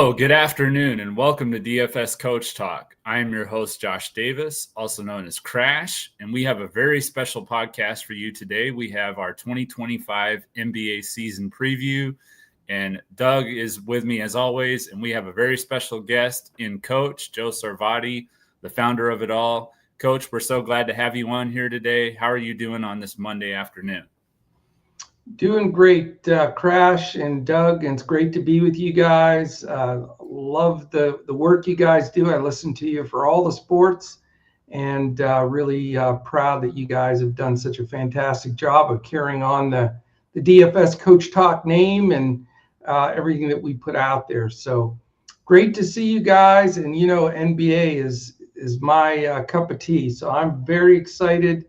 Hello, good afternoon, and welcome to DFS Coach Talk. I am your host, Josh Davis, also known as Crash, and we have a very special podcast for you today. We have our 2025 NBA season preview, and Doug is with me as always, and we have a very special guest in Coach, Joe Sarvati, the founder of it all. Coach, we're so glad to have you on here today. How are you doing on this Monday afternoon? Doing great, Crash and Doug, and it's great to be with you guys. Love the work you guys do. I listen to you for all the sports, and really proud that you guys have done such a fantastic job of carrying on the DFS Coach Talk name and everything that we put out there. So great to see you guys, and you know NBA is my cup of tea. So I'm very excited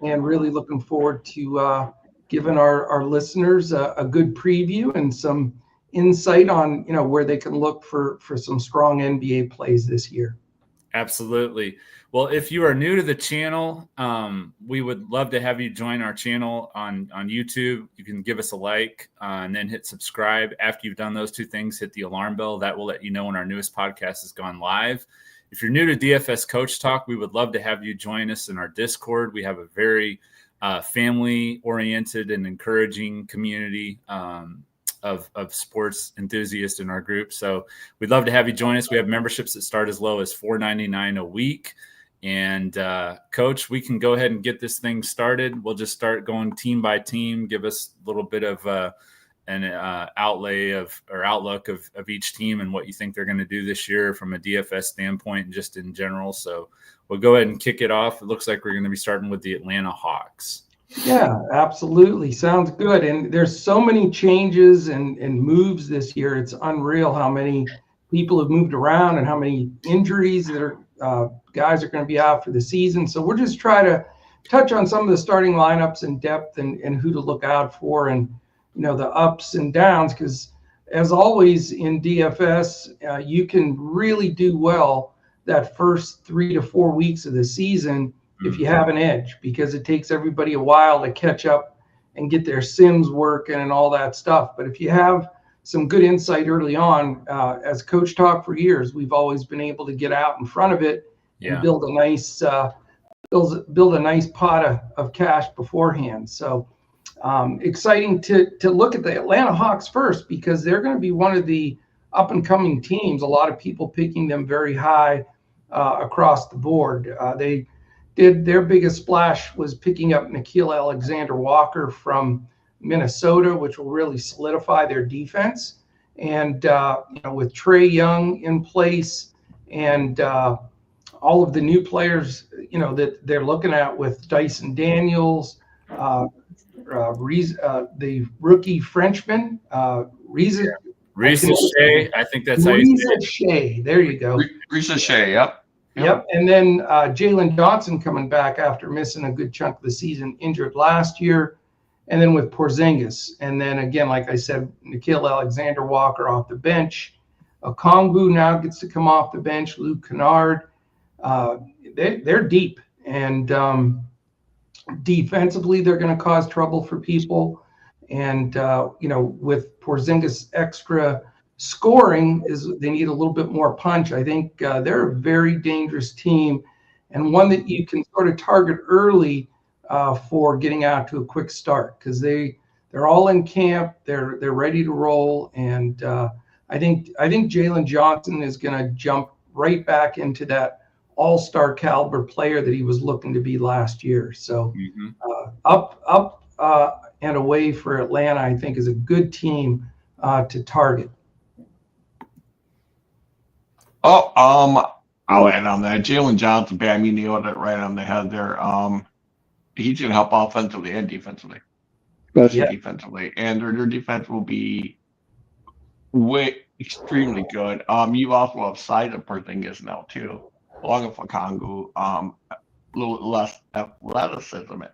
and really looking forward to giving our listeners a good preview and some insight on, you know, where they can look for some strong NBA plays this year. Absolutely. Well, if you are new to the channel, we would love to have you join our channel on YouTube. You can give us a like and then hit subscribe. After you've done those two things, hit the alarm bell. That will let you know when our newest podcast has gone live. If you're new to DFS Coach Talk, we would love to have you join us in our Discord. We have a very family-oriented and encouraging community of sports enthusiasts in our group. So we'd love to have you join us. We have memberships that start as low as $4.99 a week. And Coach, we can go ahead and get this thing started. We'll just start going team by team. Give us a little bit of an outlook of each team and what you think they're going to do this year from a DFS standpoint and just in general. So we'll go ahead and kick it off. It looks like we're going to be starting with the Atlanta Hawks. Yeah, absolutely. Sounds good. And there's so many changes and moves this year. It's unreal how many people have moved around and how many injuries that are guys are going to be out for the season. So we're just trying to touch on some of the starting lineups in depth and who to look out for and, you know, the ups and downs, because as always in DFS, you can really do well that first 3 to 4 weeks of the season if you have an edge, because it takes everybody a while to catch up and get their sims working and all that stuff. But if you have some good insight early on, as Coach Talk for years, we've always been able to get out in front of it and build a nice pot of cash beforehand. So exciting to look at the Atlanta Hawks first, because they're going to be one of the up and coming teams. A lot of people picking them very high across the board. They did their biggest splash was picking up Nickeil Alexander-Walker from Minnesota, which will really solidify their defense. And you know, with Trae Young in place and all of the new players, you know, that they're looking at with Dyson Daniels, the rookie Frenchman, Risa Shea, I think that's how you say it. Risa Shea, there you go. Risa Shea, yep. Yep, and then Jalen Johnson coming back after missing a good chunk of the season, injured last year, and then with Porzingis. And then again, like I said, Nickeil Alexander-Walker off the bench. Okongwu now gets to come off the bench. Luke Kennard. They're deep, and defensively they're going to cause trouble for people. And you know, with Porzingis extra scoring, is they need a little bit more punch. I think they're a very dangerous team, and one that you can sort of target early for getting out to a quick start, because they're all in camp, they're ready to roll, and I think Jalen Johnson is going to jump right back into that all-star caliber player that he was looking to be last year. So up and away for Atlanta, I think, is a good team to target. I'll add on that. Jalen Johnson, I mean, you nailed it right on the head there. He's going to help offensively and defensively, especially defensively. And their defense will be extremely good. You also have size of Porzingis now, too, along with Okongwu, a little less athleticism at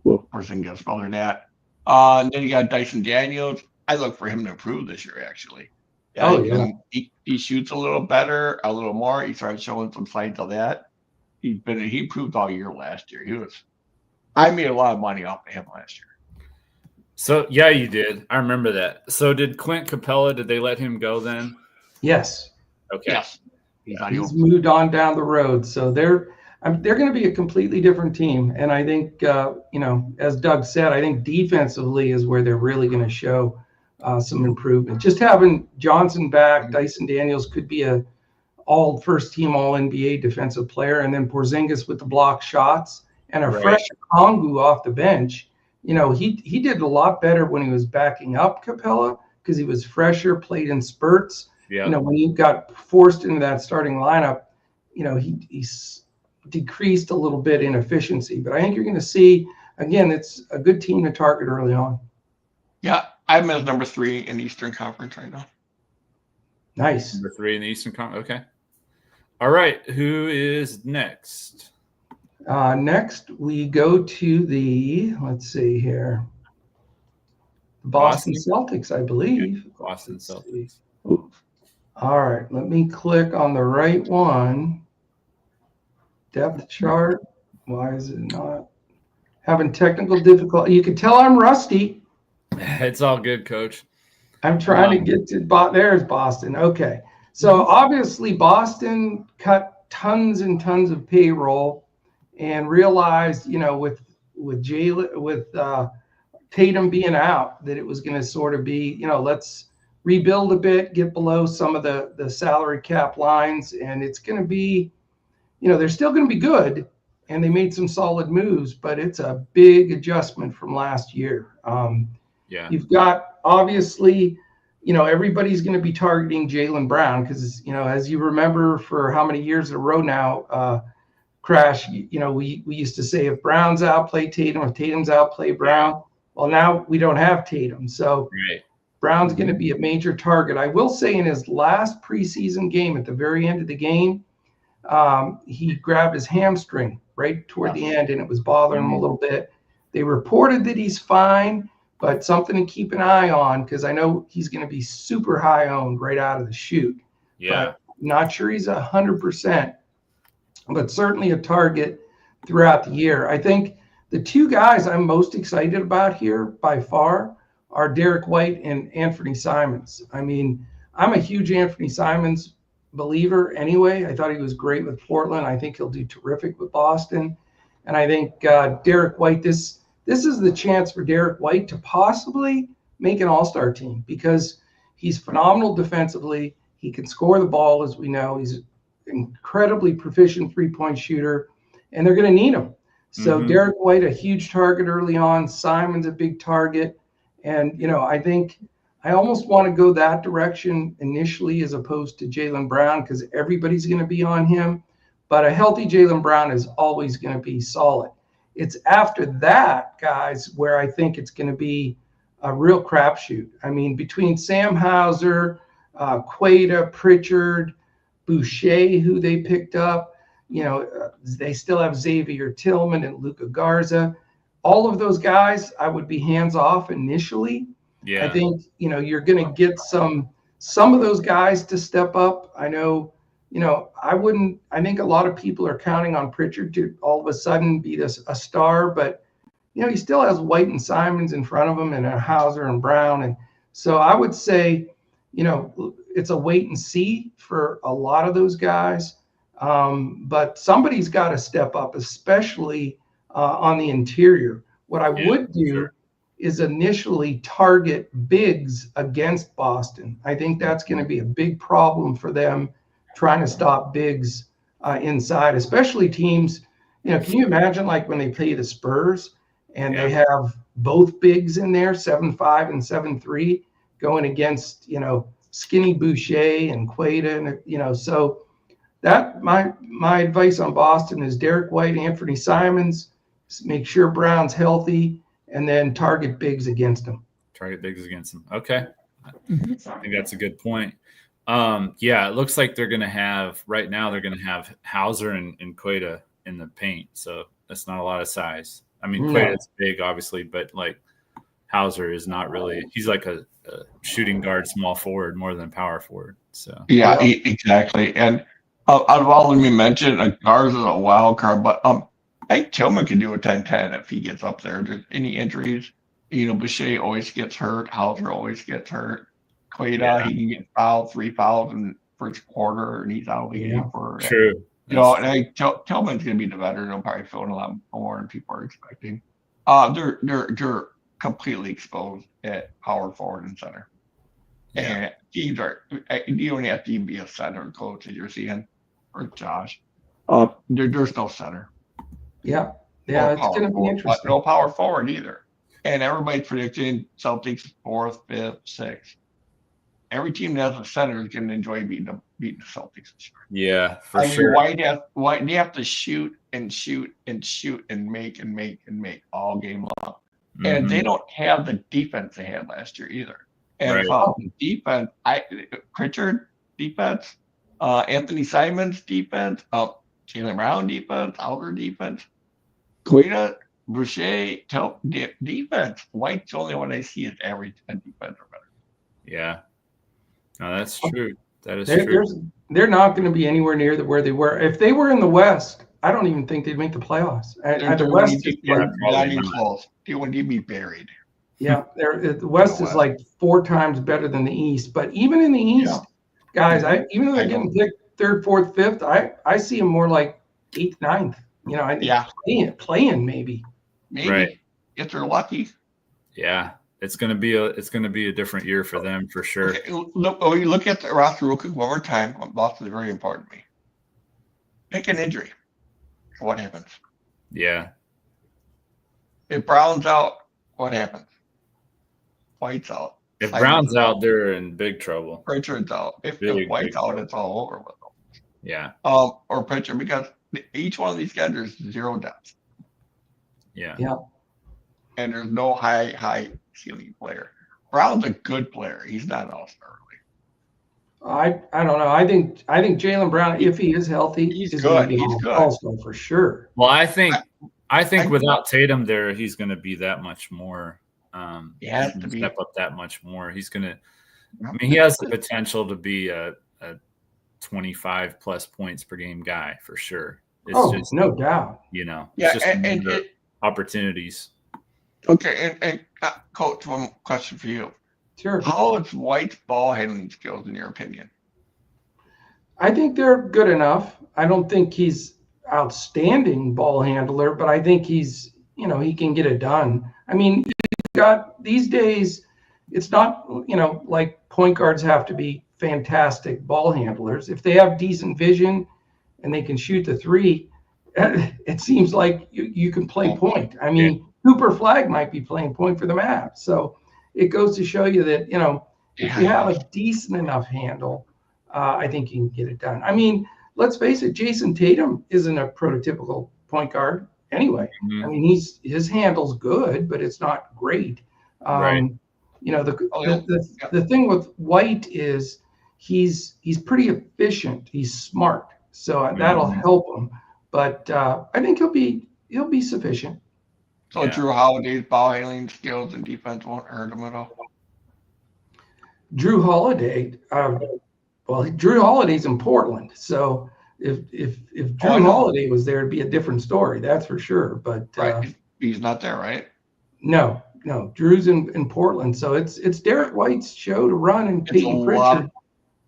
Porzingis, other than that. And then you got Dyson Daniels. I look for him to improve this year, actually. He shoots a little better, a little more. He started showing some signs of that. He improved all year last year. I made a lot of money off of him last year. So yeah, you did. I remember that. So did Clint Capella? Did they let him go then? Yes. Okay. Yes. He's moved on down the road. So they're going to be a completely different team. And I think, as Doug said, I think defensively is where they're really going to show some improvement. Just having Johnson back, Dyson Daniels could be a first team all NBA defensive player. And then Porzingis with the block shots and a fresh Kongu off the bench. He did a lot better when he was backing up Capella because he was fresher, played in spurts. Yeah. When he got forced into that starting lineup, he's decreased a little bit in efficiency. But I think you're going to see, again, it's a good team to target early on. Yeah, I'm at number 3 in the Eastern Conference right now. Nice. Number 3 in the Eastern Conference. Okay. All right. Who is next? Next, we go to let's see here, Boston Celtics, I believe. Yeah, Boston Celtics. All right, let me click on the right one. Depth chart. Why is it not having technical difficulty? You can tell I'm rusty. It's all good, Coach. I'm trying to get to there's Boston. Okay. So obviously Boston cut tons and tons of payroll and realized, with Tatum being out, that it was going to sort of be, let's rebuild a bit, get below some of the salary cap lines. And it's going to be, they're still going to be good. And they made some solid moves, but it's a big adjustment from last year. You've got, obviously, everybody's going to be targeting Jaylen Brown because, as you remember for how many years in a row now, Crash, we used to say if Brown's out, play Tatum. If Tatum's out, play Brown. Well, now we don't have Tatum. So Brown's going to be a major target. I will say in his last preseason game, at the very end of the game, he grabbed his hamstring right toward the end, and it was bothering him a little bit. They reported that he's fine, but something to keep an eye on because I know he's going to be super high owned right out of the chute. Yeah. But not sure he's 100%, but certainly a target throughout the year. I think the two guys I'm most excited about here by far are Derek White and Anthony Simons. I mean, I'm a huge Anthony Simons believer anyway. I thought he was great with Portland. I think he'll do terrific with Boston. And I think Derek White, this is the chance for Derek White to possibly make an all-star team because he's phenomenal defensively. He can score the ball, as we know. He's an incredibly proficient three-point shooter, and they're going to need him. So Derek White, a huge target early on. Simon's a big target. And, I think I almost want to go that direction initially as opposed to Jaylen Brown because everybody's going to be on him. But a healthy Jaylen Brown is always going to be solid. It's after that, guys, where I think it's going to be a real crapshoot. I mean, between Sam Hauser, Queta, Pritchard, Boucher, who they picked up, they still have Xavier Tillman and Luka Garza. All of those guys, I would be hands off initially. Yeah. I think, you're going to get some of those guys to step up. I know, I think a lot of people are counting on Pritchard to all of a sudden be a star, but, he still has White and Simons in front of him and Hauser and Brown. And so I would say, it's a wait and see for a lot of those guys. But somebody's got to step up, especially on the interior. What I would do is initially target bigs against Boston. I think that's going to be a big problem for them trying to stop bigs inside, especially teams. Can you imagine like when they play the Spurs and they have both bigs in there, 7'5" and 7'3", going against, skinny Boucher and Queta, and so that my advice on Boston is Derek White, Anthony Simons, make sure Brown's healthy, and then target bigs against him. Target bigs against him. Okay. I think that's a good point. It looks like they're going to have Hauser and Queta in the paint. So that's not a lot of size. I mean, Queta's big, obviously, but like Hauser is not really, he's like a shooting guard, small forward more than power forward. So, exactly. And out of all of you mentioned, Garza is a wild card, but I think Tillman can do a 10-10 if he gets up there. Any injuries, Boucher always gets hurt. Hauser always gets hurt. Queta, he can get fouled, 3 fouls in first quarter, and he's out of the game for true. You know, and I Tillman's going to be the veteran. He'll probably fill in a lot more than people are expecting. They're completely exposed at power forward and center. And teams are, you don't have to be a center coach as you're seeing, or Josh. There's no center. Yeah, it's going to be interesting. No power forward either. And everybody's predicting Celtics 4th, 5th, 6th. Every team that has a center is going to enjoy beating the Celtics this year. Yeah, for sure. Why they have to shoot and shoot and shoot and make all game long. Mm-hmm. And they don't have the defense they had last year either. And defense, Pritchard defense, Anthony Simons defense, Jaylen Brown defense, Alder defense, Queta, Boucher, defense. White's the only one I see is average and defense or better. Yeah. No, that's true. That is true. They're not going to be anywhere near where they were. If they were in the West, I don't even think they'd make the playoffs. The West is not even close. They wouldn't even be buried. Yeah, the West is like 4 times better than the East. But even in the East, guys, even though they're getting picked 3rd, 4th, 5th, I see them more like 8th, 9th. You know, playing maybe. Maybe if they're lucky. Yeah, it's gonna be a different year for them for sure. Okay, look at the roster real quick one more time. Boston is very important to me. Pick an injury. What happens? Yeah. If Brown's out, what happens? White's out. If Brown's out, they're in big trouble. Pritchard's out. If White's out, it's all over with them. Yeah. Or Pritchard, because each one of these guys there's 0 depth. Yeah. Yeah. And there's no high ceiling player. Brown's a good player. He's not an all-star really. I don't know. I think Jaylen Brown, if he is healthy, he's is good. going to be He's good. all-star for sure. Well, I think without Tatum there, he's going to be that much more. He has to step up that much more. He's going to. I mean, he has the potential to be a 25 plus points per game guy for sure. It's just, no doubt. You know, yeah, it's just opportunities. Okay, and Coach, one question for you. Sure. How is White's ball handling skills in your opinion? I think they're good enough. I don't think he's outstanding ball handler, but I think he's, he can get it done. I mean, these days, it's not, like point guards have to be fantastic ball handlers. If they have decent vision and they can shoot the 3, it seems like you can play point. I mean, Cooper Flagg might be playing point for the Mavs. So it goes to show you that, if you have a decent enough handle, I think you can get it done. I mean, let's face it, Jason Tatum isn't a prototypical point guard anyway. Mm-hmm. I mean, his handle's good, but it's not great. Right. The thing with White is he's pretty efficient. He's smart. So that'll help him. But I think he'll be sufficient. So Drew Holiday's ball handling skills and defense won't hurt him at all? Drew Holiday, Drew Holiday's in Portland. So if Drew Holiday was there, it'd be a different story. That's for sure. But he's not there, right? No. Drew's in Portland. So it's Derek White's show to run and Peyton Pritchard.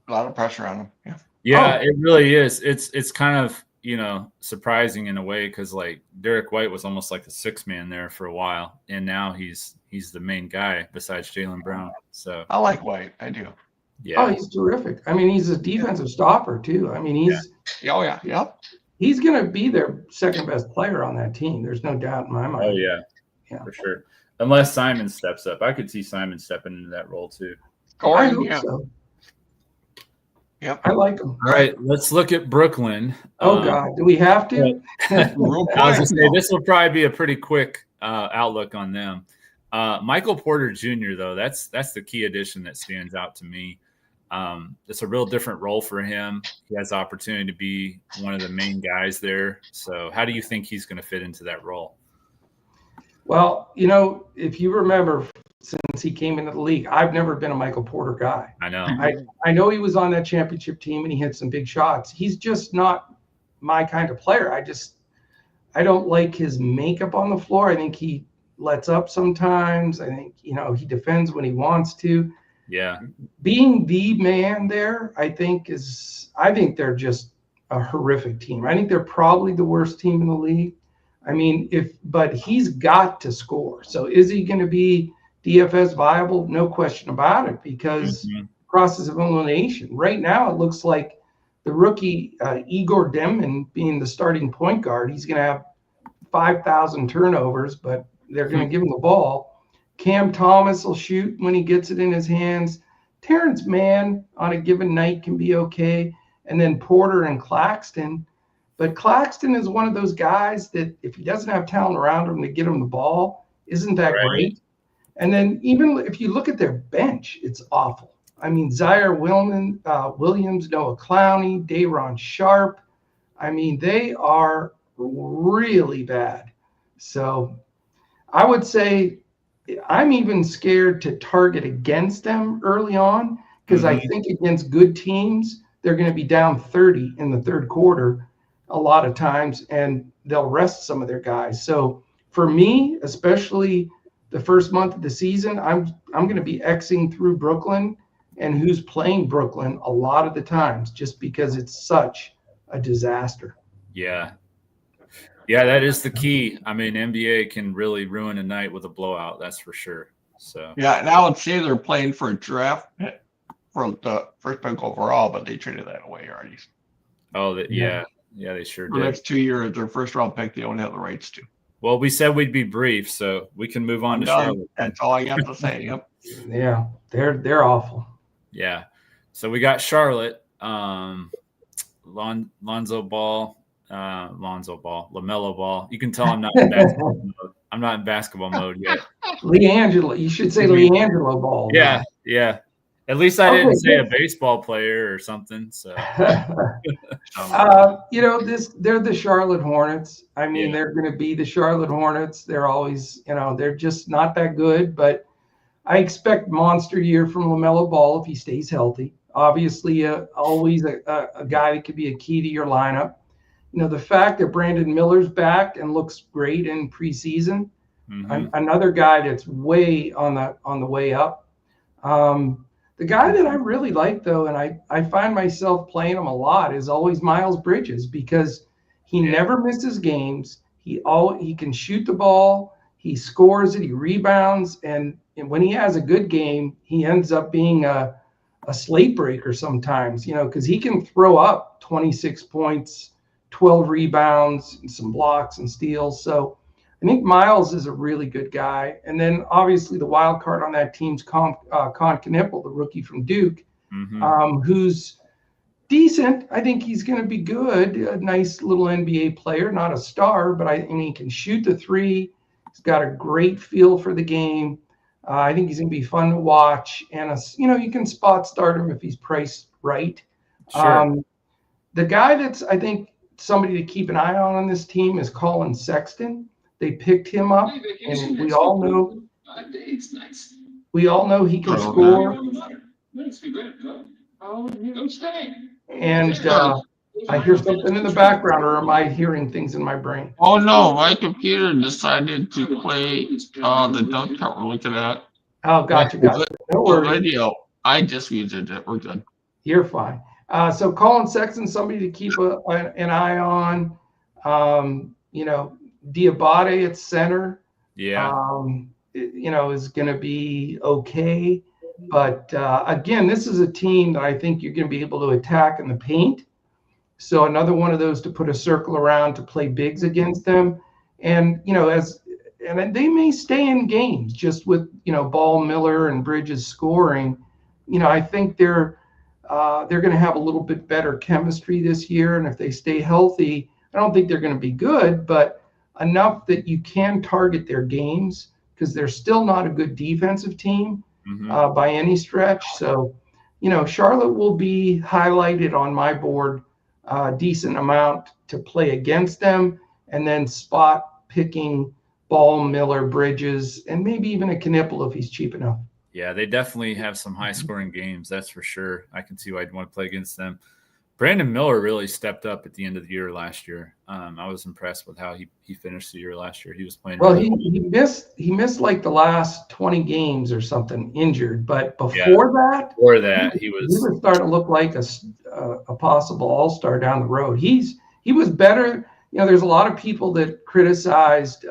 A lot of pressure on him. Yeah, it really is. It's kind of, surprising in a way because like Derek White was almost like the 6th man there for a while, and now he's the main guy besides Jaylen Brown. So I like White. I do. Yeah. Oh, he's terrific. I mean, he's a defensive stopper too. I mean, he's going to be their second best player on that team. There's no doubt in my mind. Oh yeah, for sure. Unless Simon steps up, I could see Simon stepping into that role too. I hope so. Yep. I like them. All right, let's look at Brooklyn. Oh, God. Do we have to? I was going to say, this will probably be a pretty quick outlook on them. Michael Porter Jr., though, that's the key addition that stands out to me. It's a real different role for him. He has the opportunity to be one of the main guys there. So how do you think he's going to fit into that role? Well, if you remember, since he came into the league, I've never been a Michael Porter guy. I know. I know he was on that championship team and he hit some big shots. He's just not my kind of player. I don't like his makeup on the floor. I think he lets up sometimes. I think, he defends when he wants to. Yeah. Being the man there, I think they're just a horrific team. I think they're probably the worst team in the league. I mean, but he's got to score. So is he going to be DFS viable? No question about it, because process of elimination. Right now, it looks like the rookie Igor Demmin being the starting point guard, he's going to have 5,000 turnovers, but they're going to give him the ball. Cam Thomas will shoot when he gets it in his hands. Terrence Mann on a given night can be okay. And then Porter and Claxton. But Claxton is one of those guys that if he doesn't have talent around him to get him the ball, isn't that great? And then even if you look at their bench, it's awful. I mean, Zaire Williams, Noah Clowney, Day'Ron Sharp. I mean, they are really bad. So I would say I'm even scared to target against them early on, because I think against good teams, they're going to be down 30 in the third quarter a lot of times, and they'll rest some of their guys. So for me, especially the first month of the season, I'm going to be Xing through Brooklyn and who's playing Brooklyn a lot of the times, just because it's such a disaster. Yeah. Yeah, that is the key. I mean, NBA can really ruin a night with a blowout. That's for sure. So yeah, and I would say they're playing for a draft pick for the first pick overall, but they traded that away already. Oh, yeah, they sure did. The next 2 years, their first round pick, they don't have the rights to. Well, we said we'd be brief, so we can move on to Charlotte. That's all I got to say. Yep. Yeah, they're awful. Yeah. So we got Charlotte, LaMelo Ball. You can tell I'm not in basketball mode. I'm not in basketball mode yet. LiAngelo. You should say LiAngelo Ball. Yeah, yeah. At least I didn't say a baseball player or something. So, they're the Charlotte Hornets. I mean, they're going to be the Charlotte Hornets. They're always, they're just not that good. But I expect monster year from LaMelo Ball if he stays healthy. Obviously, always a guy that could be a key to your lineup. The fact that Brandon Miller's back and looks great in preseason, another guy that's way on the way up. The guy that I really like, though, and I find myself playing him a lot, is always Miles Bridges, because he never misses games. He can shoot the ball. He scores it. He rebounds. And when he has a good game, he ends up being a slate breaker sometimes, because he can throw up 26 points, 12 rebounds, and some blocks and steals. So I think Miles is a really good guy. And then obviously the wild card on that team's Con Knippel, the rookie from Duke, who's decent. I think he's going to be good. A nice little NBA player, not a star, but he can shoot the three. He's got a great feel for the game. I think he's going to be fun to watch. And, you can spot start him if he's priced right. Sure. The guy that's, I think, somebody to keep an eye on this team is Colin Sexton. They picked him up, and we all know he can score. And I hear something in the background, or am I hearing things in my brain? Oh no, my computer decided to play the dunk count we're looking at. Oh, gotcha. No worries. Video. I just muted it. We're good. You're fine. So Colin Sexton, somebody to keep an eye on. Diabate at center, is going to be okay. But again, this is a team that I think you're going to be able to attack in the paint. So another one of those to put a circle around to play bigs against them. And, and they may stay in games just with, Ball, Miller, and Bridges scoring. I think they're going to have a little bit better chemistry this year. And if they stay healthy, I don't think they're going to be good, but enough that you can target their games, because they're still not a good defensive team by any stretch. So, Charlotte will be highlighted on my board a decent amount to play against them, and then spot picking Ball, Miller, Bridges, and maybe even a Knippel if he's cheap enough. Yeah, they definitely have some high-scoring games, that's for sure. I can see why I'd want to play against them. Brandon Miller really stepped up at the end of the year last year. I was impressed with how he finished the year last year. He was playing well. really well. He missed like the last 20 games or something, injured. But before that, he was starting to look like a possible all-star down the road. He was better. There's a lot of people that criticized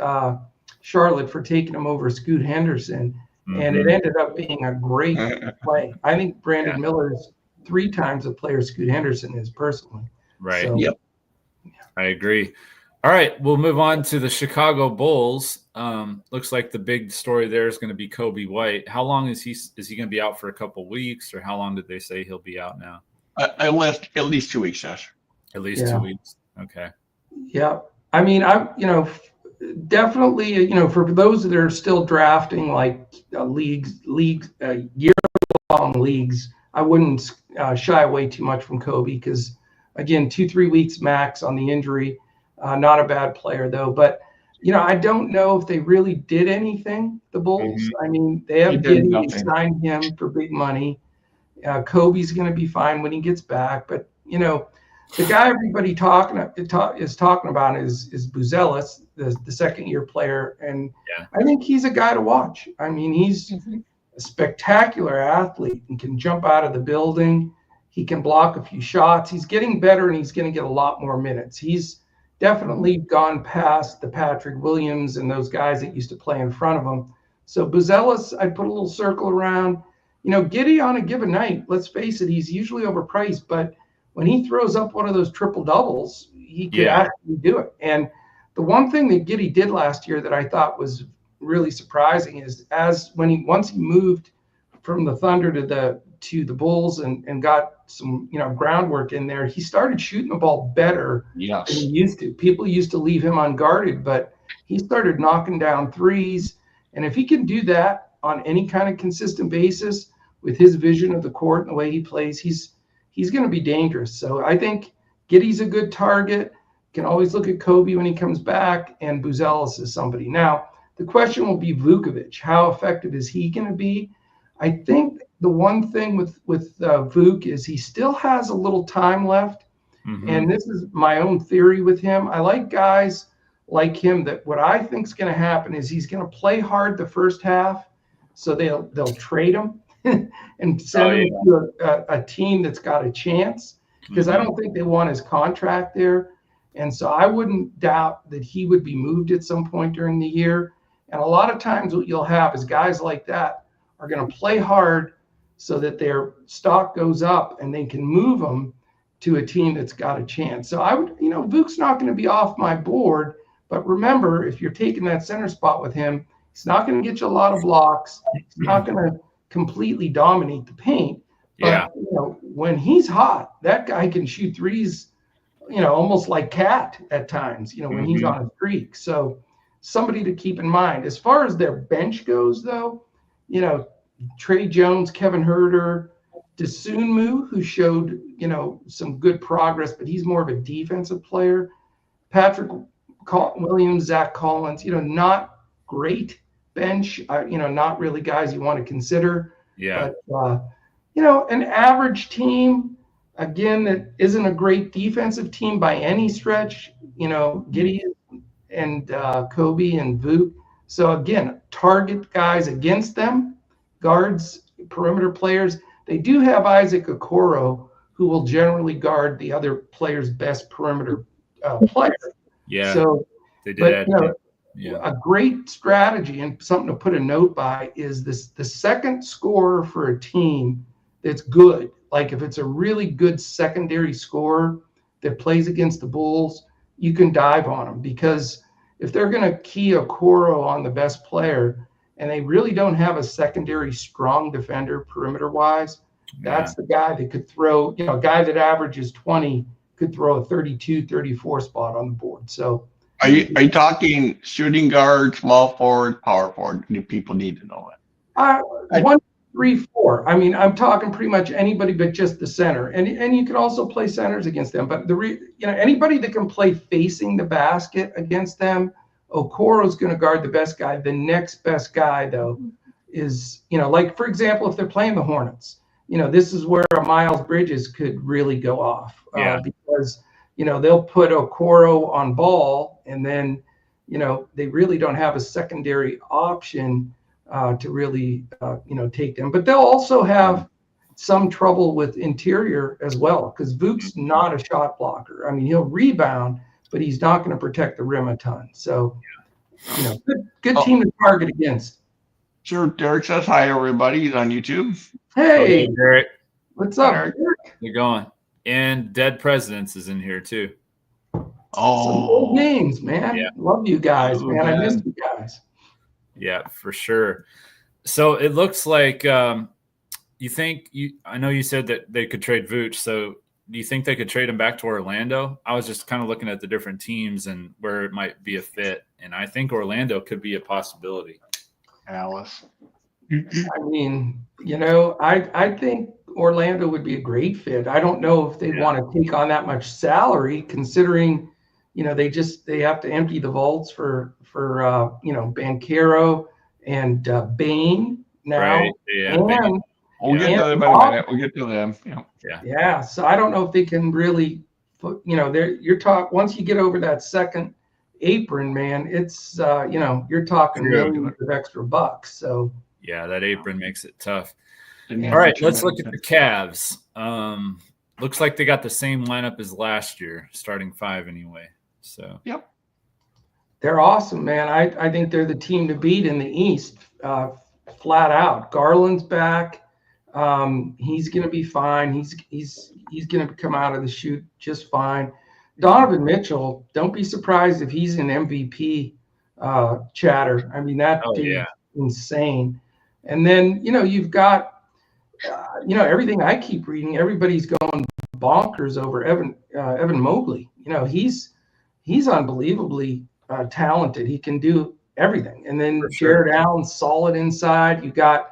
Charlotte for taking him over Scoot Henderson, and it ended up being a great play. I think Brandon Miller is 3 times the player Scoot Henderson is personally. Right. So, yep. I agree. All right, we'll move on to the Chicago Bulls. Looks like the big story there is going to be Kobe White. How long is he going to be out for? A couple weeks, or how long did they say he'll be out now? At least 2 weeks, Josh. At least 2 weeks. Okay. Yeah. I mean, definitely, for those that are still drafting like year-long leagues, I wouldn't shy away too much from Kobe because, again, 2-3 weeks max on the injury. Not a bad player, though. But, I don't know if they really did anything, the Bulls. I mean, they have Giddey, they signed him for big money. Kobe's going to be fine when he gets back. But, the guy everybody is talking about is Buzelis, the second-year player. And I think he's a guy to watch. I mean, he's a spectacular athlete and can jump out of the building. He can block a few shots. He's getting better, and he's going to get a lot more minutes. He's definitely gone past the Patrick Williams and those guys that used to play in front of him. So Buzelis, I'd put a little circle around. Giddey on a given night, let's face it, he's usually overpriced, but when he throws up one of those triple doubles, he could actually do it. And the one thing that Giddey did last year that I thought was really surprising is once he moved from the Thunder to the Bulls and got some groundwork in there, he started shooting the ball better than he used to. People used to leave him unguarded, but he started knocking down threes. And if he can do that on any kind of consistent basis with his vision of the court and the way he plays, he's going to be dangerous. So I think Giddey's a good target. Can always look at Kobe when he comes back, and Buzelis is somebody. Now, the question will be Vukovic. How effective is he going to be? I think the one thing with Vuk is he still has a little time left. And this is my own theory with him. I like guys like him that what I think is going to happen is he's going to play hard the first half, so they'll trade him and send him to a team that's got a chance, because I don't think they want his contract there. And so I wouldn't doubt that he would be moved at some point during the year. And a lot of times what you'll have is guys like that are going to play hard so that their stock goes up and they can move them to a team that's got a chance. So I would, Vuk's not going to be off my board, but remember, if you're taking that center spot with him, he's not going to get you a lot of blocks. He's not going to completely dominate the paint. But, when he's hot, that guy can shoot threes, almost like Cat at times, when he's on a streak. So somebody to keep in mind. As far as their bench goes, though, Trey Jones, Kevin Huerter, Dosunmu, who showed, some good progress, but he's more of a defensive player. Patrick Williams, Zach Collins, not great bench, not really guys you want to consider. Yeah. But, an average team, again, that isn't a great defensive team by any stretch, Giddey and Kobe and Vuk. So, again, target guys against them, guards, perimeter players. They do have Isaac Okoro, who will generally guard the other player's best perimeter player. Yeah. So, they did a great strategy and something to put a note by is the second scorer for a team that's good. Like if it's a really good secondary scorer that plays against the Bulls, you can dive on them, because if they're going to key Okoro on the best player and they really don't have a secondary strong defender perimeter wise, that's the guy that could throw, a guy that averages 20 could throw a 32, 34 spot on the board. So are you talking shooting guard, small forward, power forward? Do people need to know that? 1, 3, 4. I mean, I'm talking pretty much anybody but just the center, and you can also play centers against them. But anybody that can play facing the basket against them, Okoro's going to guard the best guy. The next best guy, though, is like, for example, if they're playing the Hornets, this is where a Miles Bridges could really go off because, they'll put Okoro on ball and then, they really don't have a secondary option to really, take them. But they'll also have some trouble with interior as well because Vooch's not a shot blocker. I mean, he'll rebound, but he's not going to protect the rim a ton. So, good team to target against. Sure. Derek says hi, everybody. He's on YouTube. Hey, Derek. What's up, Derek? You're going. And Dead Presidents is in here too. Some old games, man. Yeah. Love you guys, man. I miss you guys. Yeah, for sure. So it looks like I know you said that they could trade Vooch. So do you think they could trade him back to Orlando? I was just kind of looking at the different teams and where it might be a fit. And I think Orlando could be a possibility. Alice. I mean, I think Orlando would be a great fit. I don't know if they want to take on that much salary considering, they have to empty the vaults for Banchero and Bain now. Right. Yeah. We'll get to them in a minute. We'll get to them. Yeah. So I don't know if they can really put, once you get over that second apron, man, it's, you're talking millions of extra bucks. So yeah, that apron makes it tough. All right, let's look at the Cavs. Looks like they got the same lineup as last year, starting 5 anyway. So they're awesome, man. I think they're the team to beat in the East, flat out. Garland's back. He's going to be fine. He's going to come out of the chute just fine. Donovan Mitchell, don't be surprised if he's in MVP chatter. I mean, that dude's insane. And then, you've got, everything I keep reading, everybody's going bonkers over Evan Mobley. He's unbelievably talented. He can do everything. And then Jared Allen's solid inside. You got,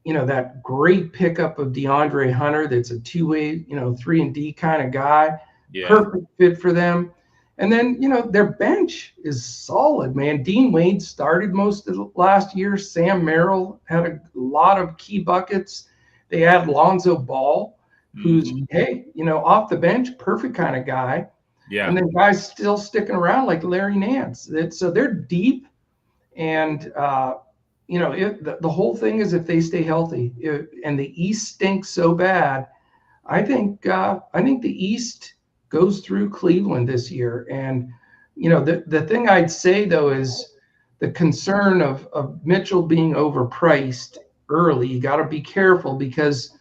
that great pickup of DeAndre Hunter. That's a two-way, 3-and-D kind of guy. Yeah. Perfect fit for them. And then, their bench is solid, man. Dean Wade started most of the last year. Sam Merrill had a lot of key buckets. They had Lonzo Ball, who's, off the bench, perfect kind of guy. Yeah. And then guys still sticking around like Larry Nance. So they're deep. And, the whole thing is if they stay healthy and the East stinks so bad, I think the East goes through Cleveland this year. And, the thing I'd say, though, is the concern of Mitchell being overpriced early. You got to be careful because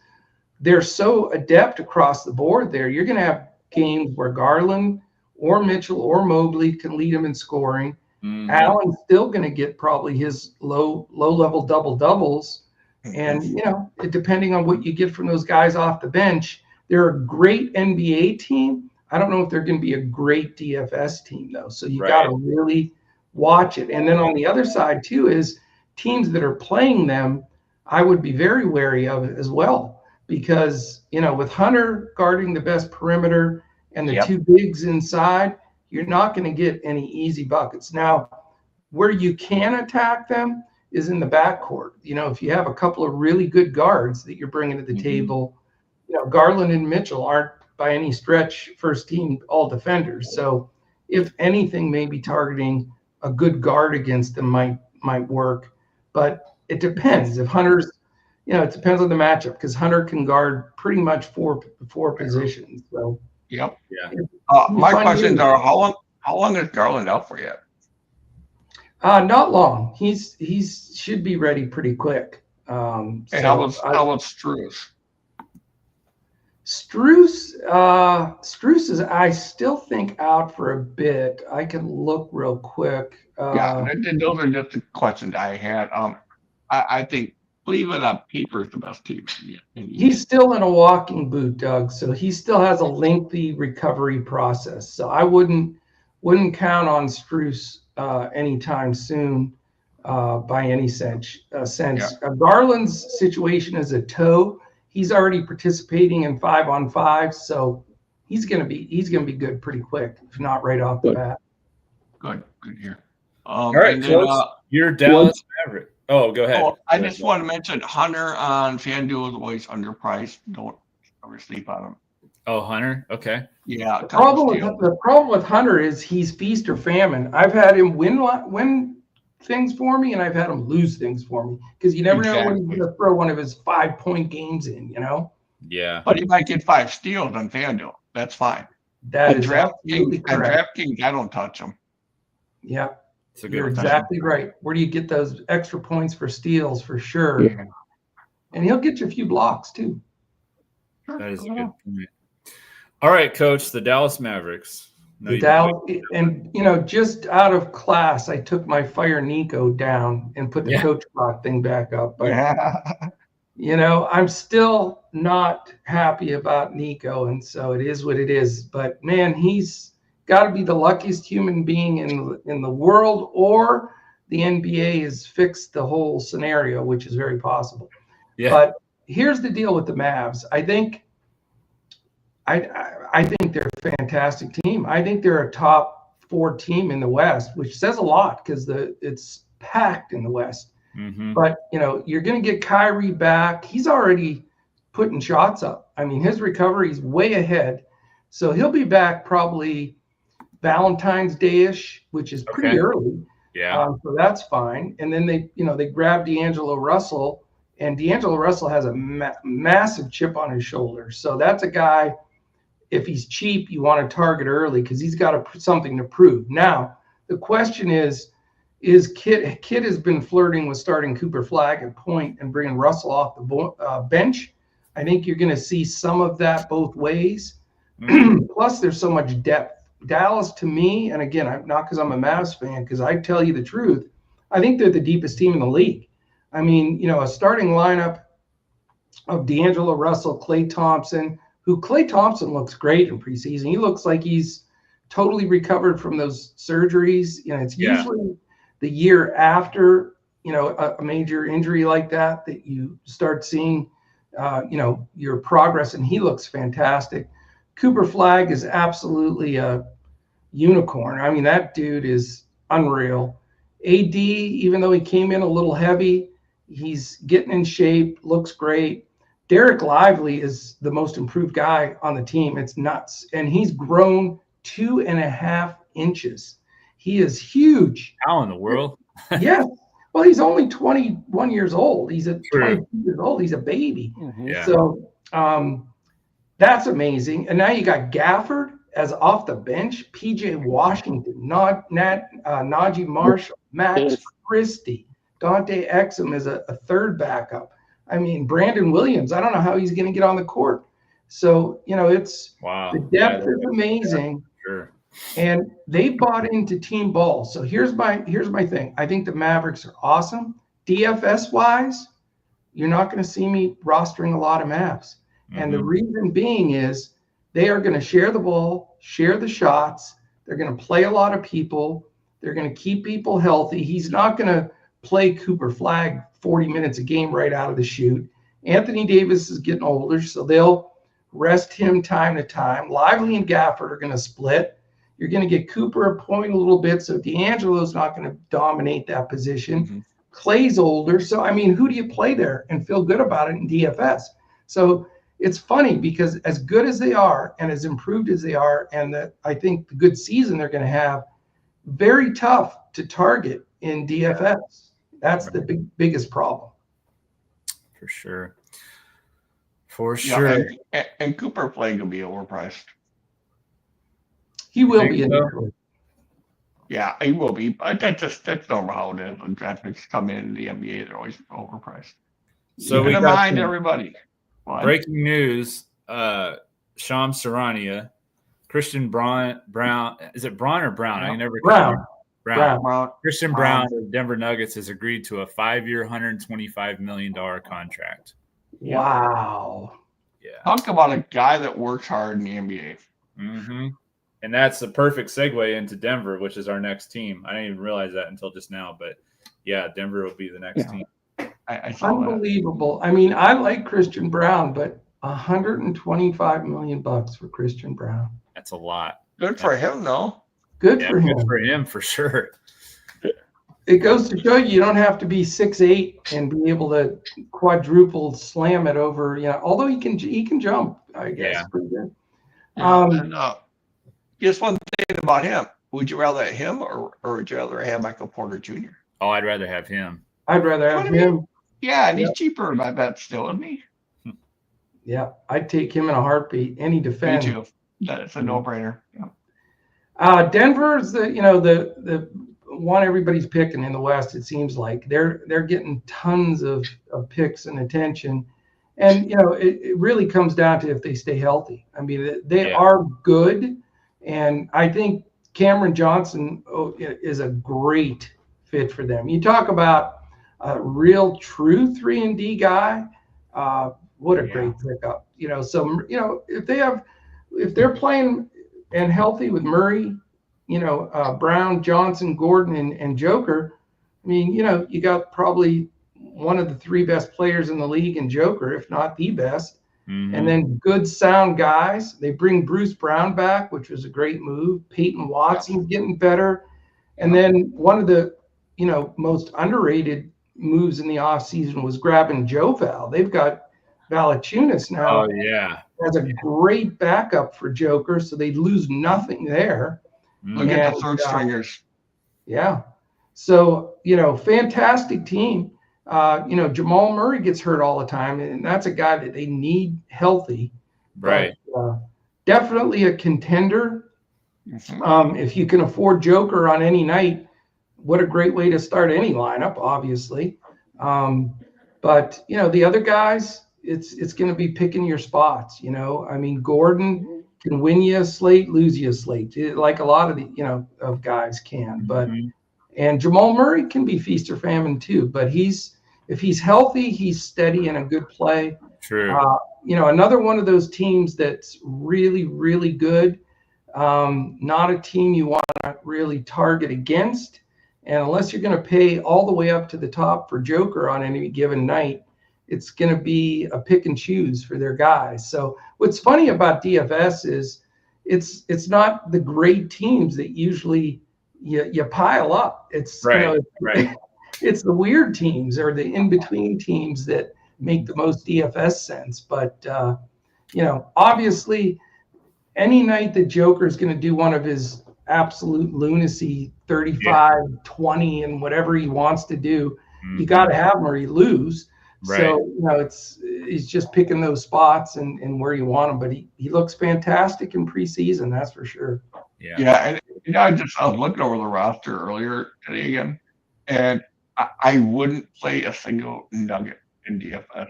they're so adept across the board there. You're going to have games where Garland or Mitchell or Mobley can lead them in scoring. Mm-hmm. Allen's still going to get probably his low-level double-doubles. And, depending on what you get from those guys off the bench, they're a great NBA team. I don't know if they're going to be a great DFS team, though. So you got to really watch it. And then on the other side, too, is teams that are playing them, I would be very wary of it as well. Because, with Hunter guarding the best perimeter and the two bigs inside, you're not going to get any easy buckets. Now, where you can attack them is in the backcourt. If you have a couple of really good guards that you're bringing to the table, Garland and Mitchell aren't by any stretch first team all defenders. So if anything, maybe targeting a good guard against them might work. But it depends. If Hunter's, it depends on the matchup because Hunter can guard pretty much four positions. So yeah. My questions are how long is Garland out for yet? Not long. He's should be ready pretty quick. And how about Strus? Strus is, I still think, out for a bit. I can look real quick. Those are just the questions I had. I think Cleveland on paper is the best team. He's still in a walking boot, Doug. So he still has a lengthy recovery process. So I wouldn't count on Strus anytime soon by any sense. Garland's situation is a toe. He's already participating in 5-on-5, so he's gonna be good pretty quick, if not right off the bat. Good here. All right, you're Dallas Maverick. Oh, go ahead. Oh, I just want to mention Hunter on FanDuel is always underpriced. Don't ever sleep on him. Oh, Hunter. Okay. Yeah. The problem with Hunter is he's feast or famine. I've had him win things for me, and I've had him lose things for me because you never know when he's going to throw one of his 5-point games in. Yeah. But he might get 5 steals on FanDuel. That's fine. That is absolutely correct. DraftKings, I don't touch them. Yeah. You're exactly right. Where do you get those extra points for steals for sure? Yeah. And he'll get you a few blocks too. That is a good point. All right, Coach, the Dallas Mavericks. Just out of class, I took my Fire Nico down and put the Coach Talk thing back up. But, I'm still not happy about Nico, and so it is what it is. But, man, he's got to be the luckiest human being in the world, or the NBA has fixed the whole scenario, which is very possible. Yeah. But here's the deal with the Mavs. I think they're a fantastic team. I think they're a top 4 team in the West, which says a lot because it's packed in the West. Mm-hmm. But, you're going to get Kyrie back. He's already putting shots up. I mean, his recovery is way ahead. So he'll be back probably Valentine's Day-ish, which is pretty early. Yeah. So that's fine. And then they grabbed D'Angelo Russell, and D'Angelo Russell has a massive chip on his shoulder. So that's a guy, if he's cheap, you want to target early because he's got something to prove. Now, the question is Kid has been flirting with starting Cooper Flagg at point and bringing Russell off the bench. I think you're going to see some of that both ways. Mm-hmm. Plus, there's so much depth. Dallas, to me, and again, not because I'm a Mavs fan, because I tell you the truth, I think they're the deepest team in the league. I mean, a starting lineup of D'Angelo Russell, Klay Thompson, who Klay Thompson looks great in preseason. He looks like he's totally recovered from those surgeries. It's usually the year after, a major injury like that you start seeing, your progress, and he looks fantastic. Cooper Flagg is absolutely a unicorn. I mean, that dude is unreal. AD, even though he came in a little heavy, he's getting in shape, looks great. Derek Lively is the most improved guy on the team. It's nuts. And he's grown 2.5 inches. He is huge. How in the world? Yeah. Well, he's only 21 years old. He's 22 years old. He's a baby. Mm-hmm. Yeah. So that's amazing. And now you got Gafford as off the bench, PJ Washington, Najee Marshall, Max Christie, Dante Exum is a third backup. I mean, Brandon Williams, I don't know how he's going to get on the court. So, it's the depth is amazing. Sure. And they bought into team ball. So here's my thing. I think the Mavericks are awesome. DFS wise, you're not going to see me rostering a lot of Mavs. Mm-hmm. And the reason being is they are going to share the ball, share the shots. They're going to play a lot of people. They're going to keep people healthy. He's not going to play Cooper Flagg 40 minutes a game right out of the chute. Anthony Davis is getting older, so they'll rest him time to time. Lively and Gafford are going to split. You're going to get Cooper a point a little bit, so D'Angelo's not going to dominate that position. Mm-hmm. Clay's older, so, I mean, who do you play there and feel good about it in DFS? So it's funny because as good as they are and as improved as they are, and that I think the good season they're going to have, very tough to target in DFS. That's the biggest problem. For sure. For sure. And Cooper Flagg will be overpriced. He will be in there. Yeah, he will be. But that's normal how it is. When draft picks come in the NBA, they're always overpriced. So we remind everybody. Breaking news: Shams Charania, Christian Brown. Is it Braun or Brown? No. I never. Brown. Christian Brown of Denver Nuggets has agreed to a 5-year, $125 million contract. Wow. Yeah. Talk about a guy that works hard in the NBA. Mm-hmm. And that's the perfect segue into Denver, which is our next team. I didn't even realize that until just now, but yeah, Denver will be the next team. I saw Unbelievable. That. I mean, I like Christian Brown, but $125 million for Christian Brown. That's a lot. Good for him, though. Good for him. Good for him, for sure. it goes to show you don't have to be 6'8" and be able to quadruple slam it over. Although he can jump, I guess. Yeah. Pretty good. Just one thing about him. Would you rather have him or would you rather have Michael Porter Jr.? Oh, I'd rather have him. I'd rather have him. Yeah, and he's cheaper, I bet, still, isn't he? Yeah, I'd take him in a heartbeat. Any defense. Me too. That's a no-brainer. Yeah. Denver's the one everybody's picking in the West. It seems like they're getting tons of picks and attention, and it really comes down to if they stay healthy. I mean, they are good, and I think Cameron Johnson is a great fit for them. You talk about a real true 3-and-D guy. What a great pickup. If they're playing and healthy with Murray, Brown, Johnson, Gordon, and Joker, I mean, you got probably one of the 3 best players in the league in Joker, if not the best. Mm-hmm. And then good sound guys. They bring Bruce Brown back, which was a great move. Peyton Watson's getting better. And then one of the, most underrated moves in the offseason was grabbing Joe Val. They've got Valanciunas now. Oh, yeah. As a great backup for Joker, so they lose nothing there. Look at the third stringers. Yeah. So, fantastic team. Jamal Murray gets hurt all the time, and that's a guy that they need healthy. Right. But, definitely a contender. If you can afford Joker on any night, what a great way to start any lineup, obviously. But, the other guys, it's going to be picking your spots. I mean, Gordon can win you a slate, lose you a slate, like a lot of the of guys can. But and Jamal Murray can be feast or famine too. But if he's healthy, he's steady and a good play. True. Another one of those teams that's really, really good. Not a team you want to really target against, and unless you're going to pay all the way up to the top for Joker on any given night, it's going to be a pick and choose for their guys. So what's funny about DFS is it's not the great teams that usually you pile up. It's right. It's the weird teams or the in-between teams that make the most DFS sense. But obviously any night that Joker is going to do one of his absolute lunacy 35, 20 and whatever he wants to do, you got to have him or you lose. Right. So, he's just picking those spots and where you want him, but he looks fantastic in preseason, that's for sure. Yeah. Yeah. And I was looking over the roster earlier today again, and I wouldn't play a single nugget in DFS.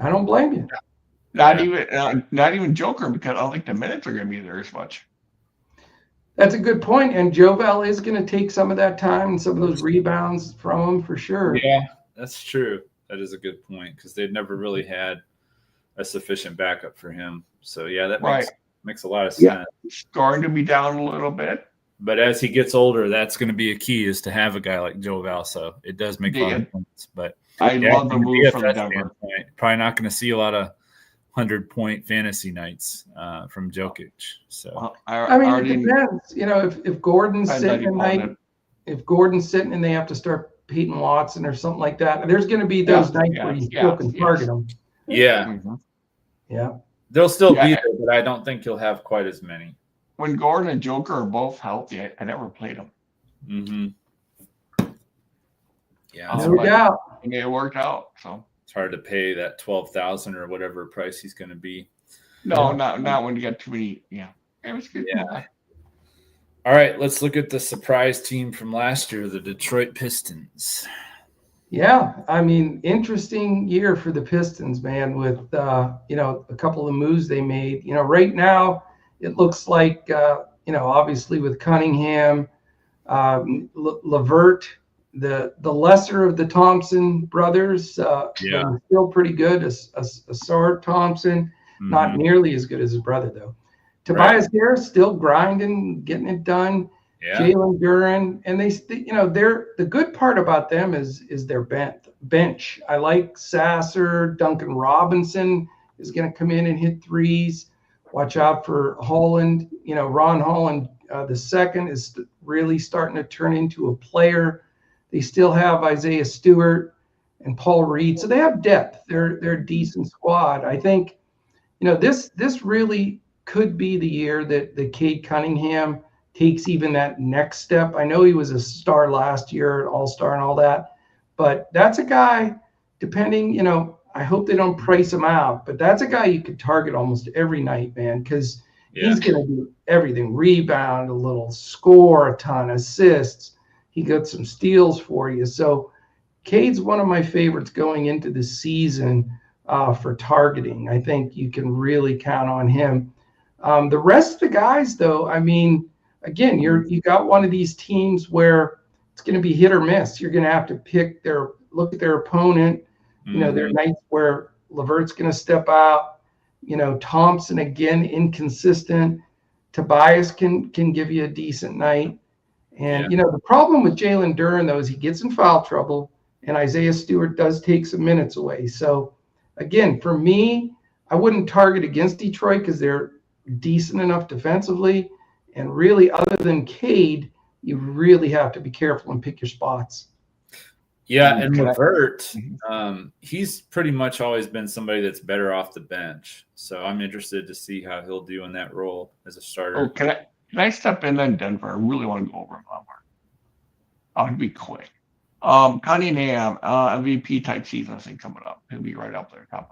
I don't blame you. Not even Joker, because I don't think the minutes are going to be there as much. That's a good point. And Joe Val is going to take some of that time and some of those rebounds from him for sure. Yeah, that's true. That is a good point because they've never really had a sufficient backup for him. So, yeah, that makes a lot of sense. Yeah. Scoring to be down a little bit. But as he gets older, that's going to be a key is to have a guy like Joe Val. So it does make a lot of sense. But I love the move from Denver. Probably not going to see a lot of 100-point fantasy nights from Jokic. So it depends. If Gordon's sitting at night, and they have to start Peyton Watson or something like that, there's going to be those nights where you still can target them. Yeah. Mm-hmm. Yeah. They'll still be there, but I don't think you'll have quite as many. When Gordon and Joker are both healthy, I never played them. Mm-hmm. Yeah. No doubt. It worked out. So it's hard to pay that $12,000 or whatever price he's going to be. No, not when you get too many. Yeah. It was good. Yeah. All right, let's look at the surprise team from last year, the Detroit Pistons. Yeah, I mean, interesting year for the Pistons, man, with, a couple of moves they made. Right now it looks like, obviously with Cunningham, LeVert, the lesser of the Thompson brothers, still pretty good. Asar Thompson, not nearly as good as his brother, though. Tobias Harris still grinding, getting it done. Yeah. Jalen Duren, and they're the good part about them is their bench. I like Sasser. Duncan Robinson is going to come in and hit threes. Watch out for Holland. Ron Holland the second is really starting to turn into a player. They still have Isaiah Stewart and Paul Reed, so they have depth. They're a decent squad. I think, this really could be the year that Cade Cunningham takes even that next step. I know he was a star last year, all-star and all that, but that's a guy, depending, I hope they don't price him out, but that's a guy you could target almost every night, man, because he's going to do everything. Rebound a little, score a ton, assists. He got some steals for you. So Cade's one of my favorites going into the season for targeting. I think you can really count on him. The rest of the guys, though, I mean, again, you got one of these teams where it's going to be hit or miss. You're going to have to look at their opponent. There are nights where LeVert's going to step out. Thompson, again, inconsistent. Tobias can give you a decent night. And, the problem with Jalen Duren, though, is he gets in foul trouble, and Isaiah Stewart does take some minutes away. So, again, for me, I wouldn't target against Detroit because they're decent enough defensively. And really, other than Cade, you really have to be careful and pick your spots. Yeah, and LeVert, he's pretty much always been somebody that's better off the bench. So I'm interested to see how he'll do in that role as a starter. Oh, can I step in on Denver? I really want to go over him a lot more. I'll be quick. Cunningham, MVP type season, I think, coming up. He'll be right up there, top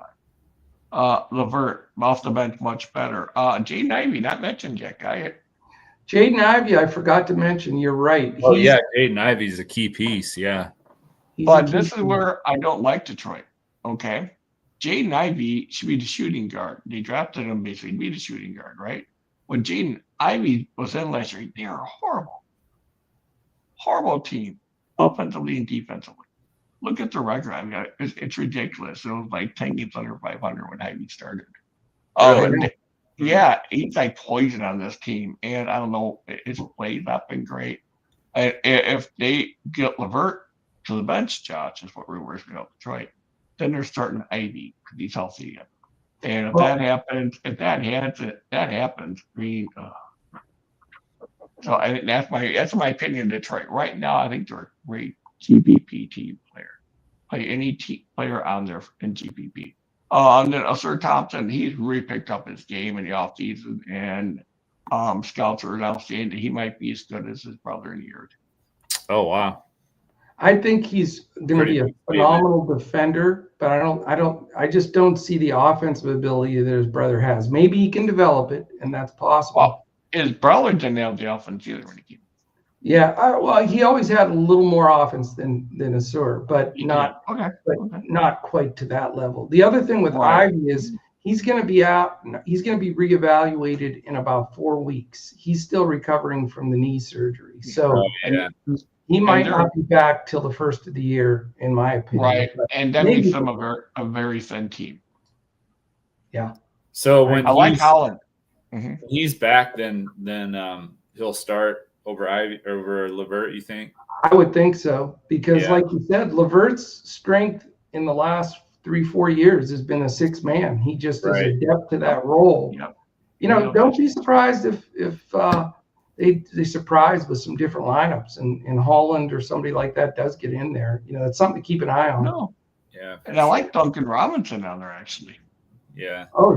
5. LeVert, off the bench, much better. Jaden Ivey, not mentioned yet, guy. Jaden Ivey, I forgot to mention. You're right. Jaden Ivey's a key piece. Yeah. But this is where I don't like Detroit. Okay. Jaden Ivey should be the shooting guard. They drafted him basically to be the shooting guard, right? When Jaden Ivey was in last year, they were a horrible team, offensively and defensively. Look at the record. I mean, it's ridiculous. It was like 10 games under 500 when Ivey started. He's like poison on this team. And I don't know, his play's not been great. If they get LeVert to the bench, Josh, is what rumors go Detroit, then they're starting Ivy because he's healthy again. And if that happens, I mean, so I think that's my opinion of Detroit. Right now, I think they're a great GPP team player. Play any player on there in GPP. And then Sir Thompson, he's really picked up his game in the offseason, and scouts are now saying that he might be as good as his brother in a year or two. Oh, wow. I think he's going to be a phenomenal defender, but I just don't see the offensive ability that his brother has. Maybe he can develop it, and that's possible. Well, his brother didn't have the offense either when he came. Yeah, he always had a little more offense than Asur, but not quite to that level. The other thing with Ivy is he's going to be out. He's going to be reevaluated in about 4 weeks. He's still recovering from the knee surgery, so he might not be back till the first of the year, in my opinion. Right, and that makes them a very thin team. Yeah. So when I like Holland. When he's back, then he'll start over LeVert, you think? I would think so, because like you said, LeVert's strength in the last 3-4 years has been a 6-man. He just is adept to that role. Yep. Don't be surprised if they surprise with some different lineups and Holland or somebody like that does get in there. It's something to keep an eye on. No. Yeah. And I like Duncan Robinson down there, actually. Yeah. Oh,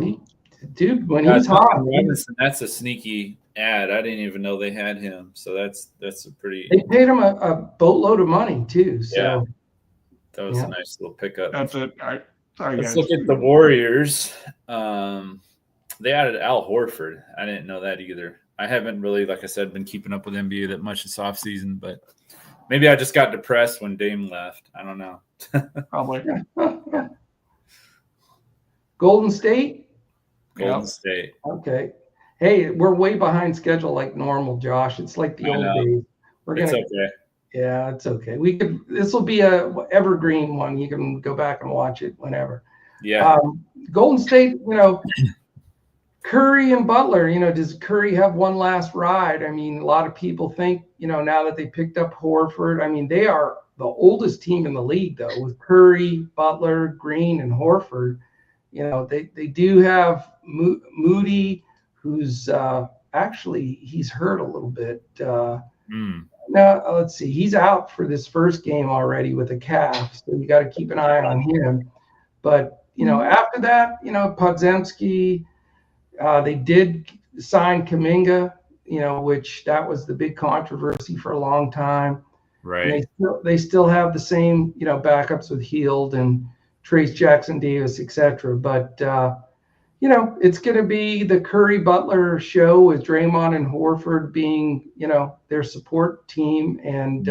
dude, when he's hot. Robinson, that's a sneaky ad. I didn't even know they had him. So that's a pretty. They paid him a boatload of money too. So that was a nice little pickup. That's it. All right. Sorry, Let's guys. look at the Warriors. They added Al Horford. I didn't know that either. I haven't really, like I said, been keeping up with NBA that much this offseason, but maybe I just got depressed when Dame left. I don't know. Probably. Golden State? Golden State. Okay. Hey, we're way behind schedule like normal, Josh. It's like the old days. It's okay. Yeah, it's okay. This will be a evergreen one. You can go back and watch it whenever. Yeah. Golden State, Curry and Butler, does Curry have one last ride? I mean, a lot of people think, now that they picked up Horford, I mean, they are the oldest team in the league, though, with Curry, Butler, Green, and Horford. They do have Moody, who's, I actually, he's hurt a little bit. Now, let's see. He's out for this first game already with a calf, so you got to keep an eye on him. But, after that, Podziemski, they did sign Kuminga, which that was the big controversy for a long time. Right. And they still have the same, backups with Hield and Trace Jackson Davis, etc. But, it's going to be the Curry Butler show with Draymond and Horford being, their support team. And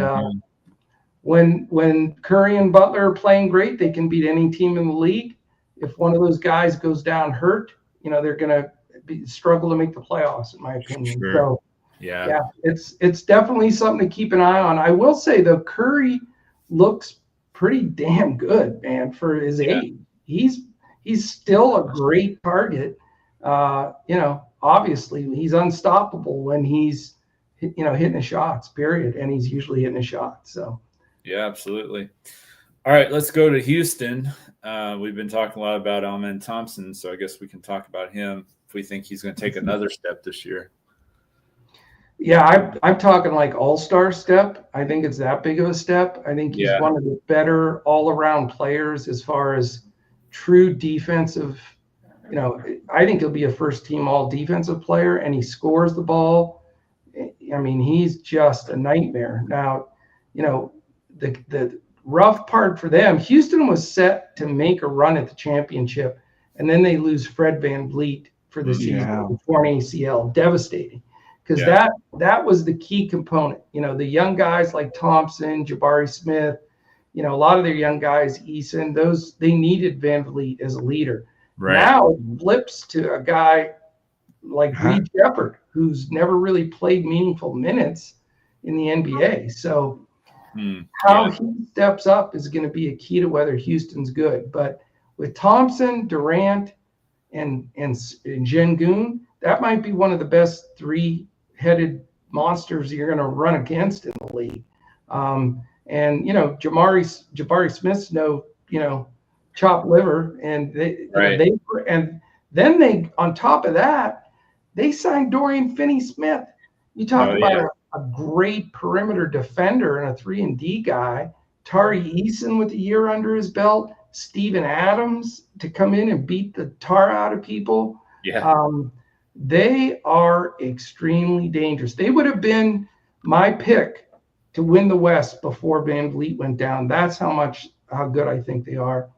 when Curry and Butler are playing great, they can beat any team in the league. If one of those guys goes down hurt, they're going to struggle to make the playoffs, in my opinion. Sure. So, yeah, it's definitely something to keep an eye on. I will say, though, Curry looks pretty damn good, man, for his age. He's still a great target. Obviously he's unstoppable when he's, hitting the shots, period. And he's usually hitting a shot. So. Yeah, absolutely. All right, let's go to Houston. We've been talking a lot about Amen Thompson, so I guess we can talk about him if we think he's going to take another step this year. Yeah, I'm talking like all-star step. I think it's that big of a step. I think he's one of the better all-around players as far as true defensive. I think he'll be a first-team all-defensive player, and he scores the ball. I mean, he's just a nightmare. Now, the rough part for them, Houston was set to make a run at the championship, and then they lose Fred VanVleet for the season with torn ACL. Devastating. Because that was the key component. The young guys like Thompson, Jabari Smith, a lot of their young guys, Eason, they needed VanVleet as a leader. Right. Now it flips to a guy like Reed Shepherd, who's never really played meaningful minutes in the NBA. So how he steps up is going to be a key to whether Houston's good. But with Thompson, Durant, and Sengun, that might be one of the best three-headed monsters you're going to run against in the league. And Jabari Smith's chopped liver, and they on top of that, they signed Dorian Finney-Smith. You talk about a great perimeter defender and a 3-and-D guy. Tari Eason with a year under his belt. Steven Adams to come in and beat the tar out of people. Yeah. They are extremely dangerous. They would have been my pick to win the West before VanVleet went down. That's how good I think they are.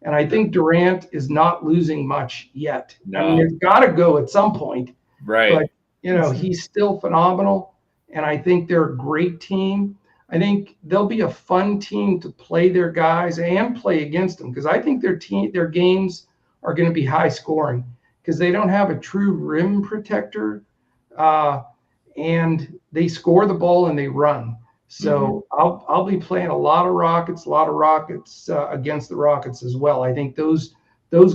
And I think Durant is not losing much yet. No. I mean, it's got to go at some point. Right. But, he's still phenomenal. And I think they're a great team. I think they'll be a fun team to play their guys and play against them, because I think their games are going to be high scoring because they don't have a true rim protector, and they score the ball and they run. So I'll be playing a lot of Rockets against the Rockets as well. I think those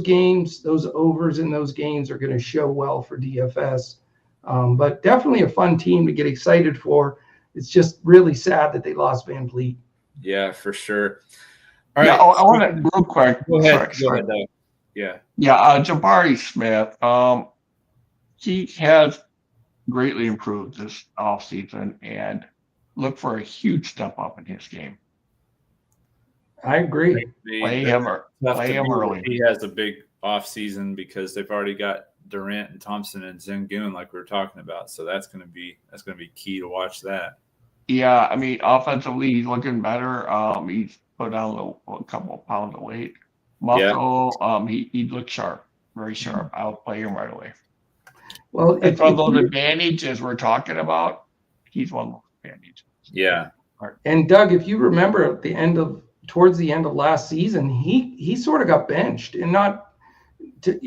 games, those overs in those games are going to show well for DFS. But definitely a fun team to get excited for. It's just really sad that they lost VanVleet. Yeah, for sure. All right. Yeah, I want to real quick. Go ahead. Yeah. Yeah, Jabari Smith. He has greatly improved this offseason, and look for a huge step up in his game. I agree. Play him early. He has a big offseason because they've already got Durant and Thompson and Sengun, like we were talking about. So that's going to be key to watch that. Yeah, I mean, offensively, he's looking better. He's put down a couple of pounds of weight. Muscle. Yeah. He looks sharp, very sharp. I'll play him right away. Well, if from those advantages we're talking about, he's one of those advantages. Yeah. And Doug, if you remember towards the end of last season, he sort of got benched, and not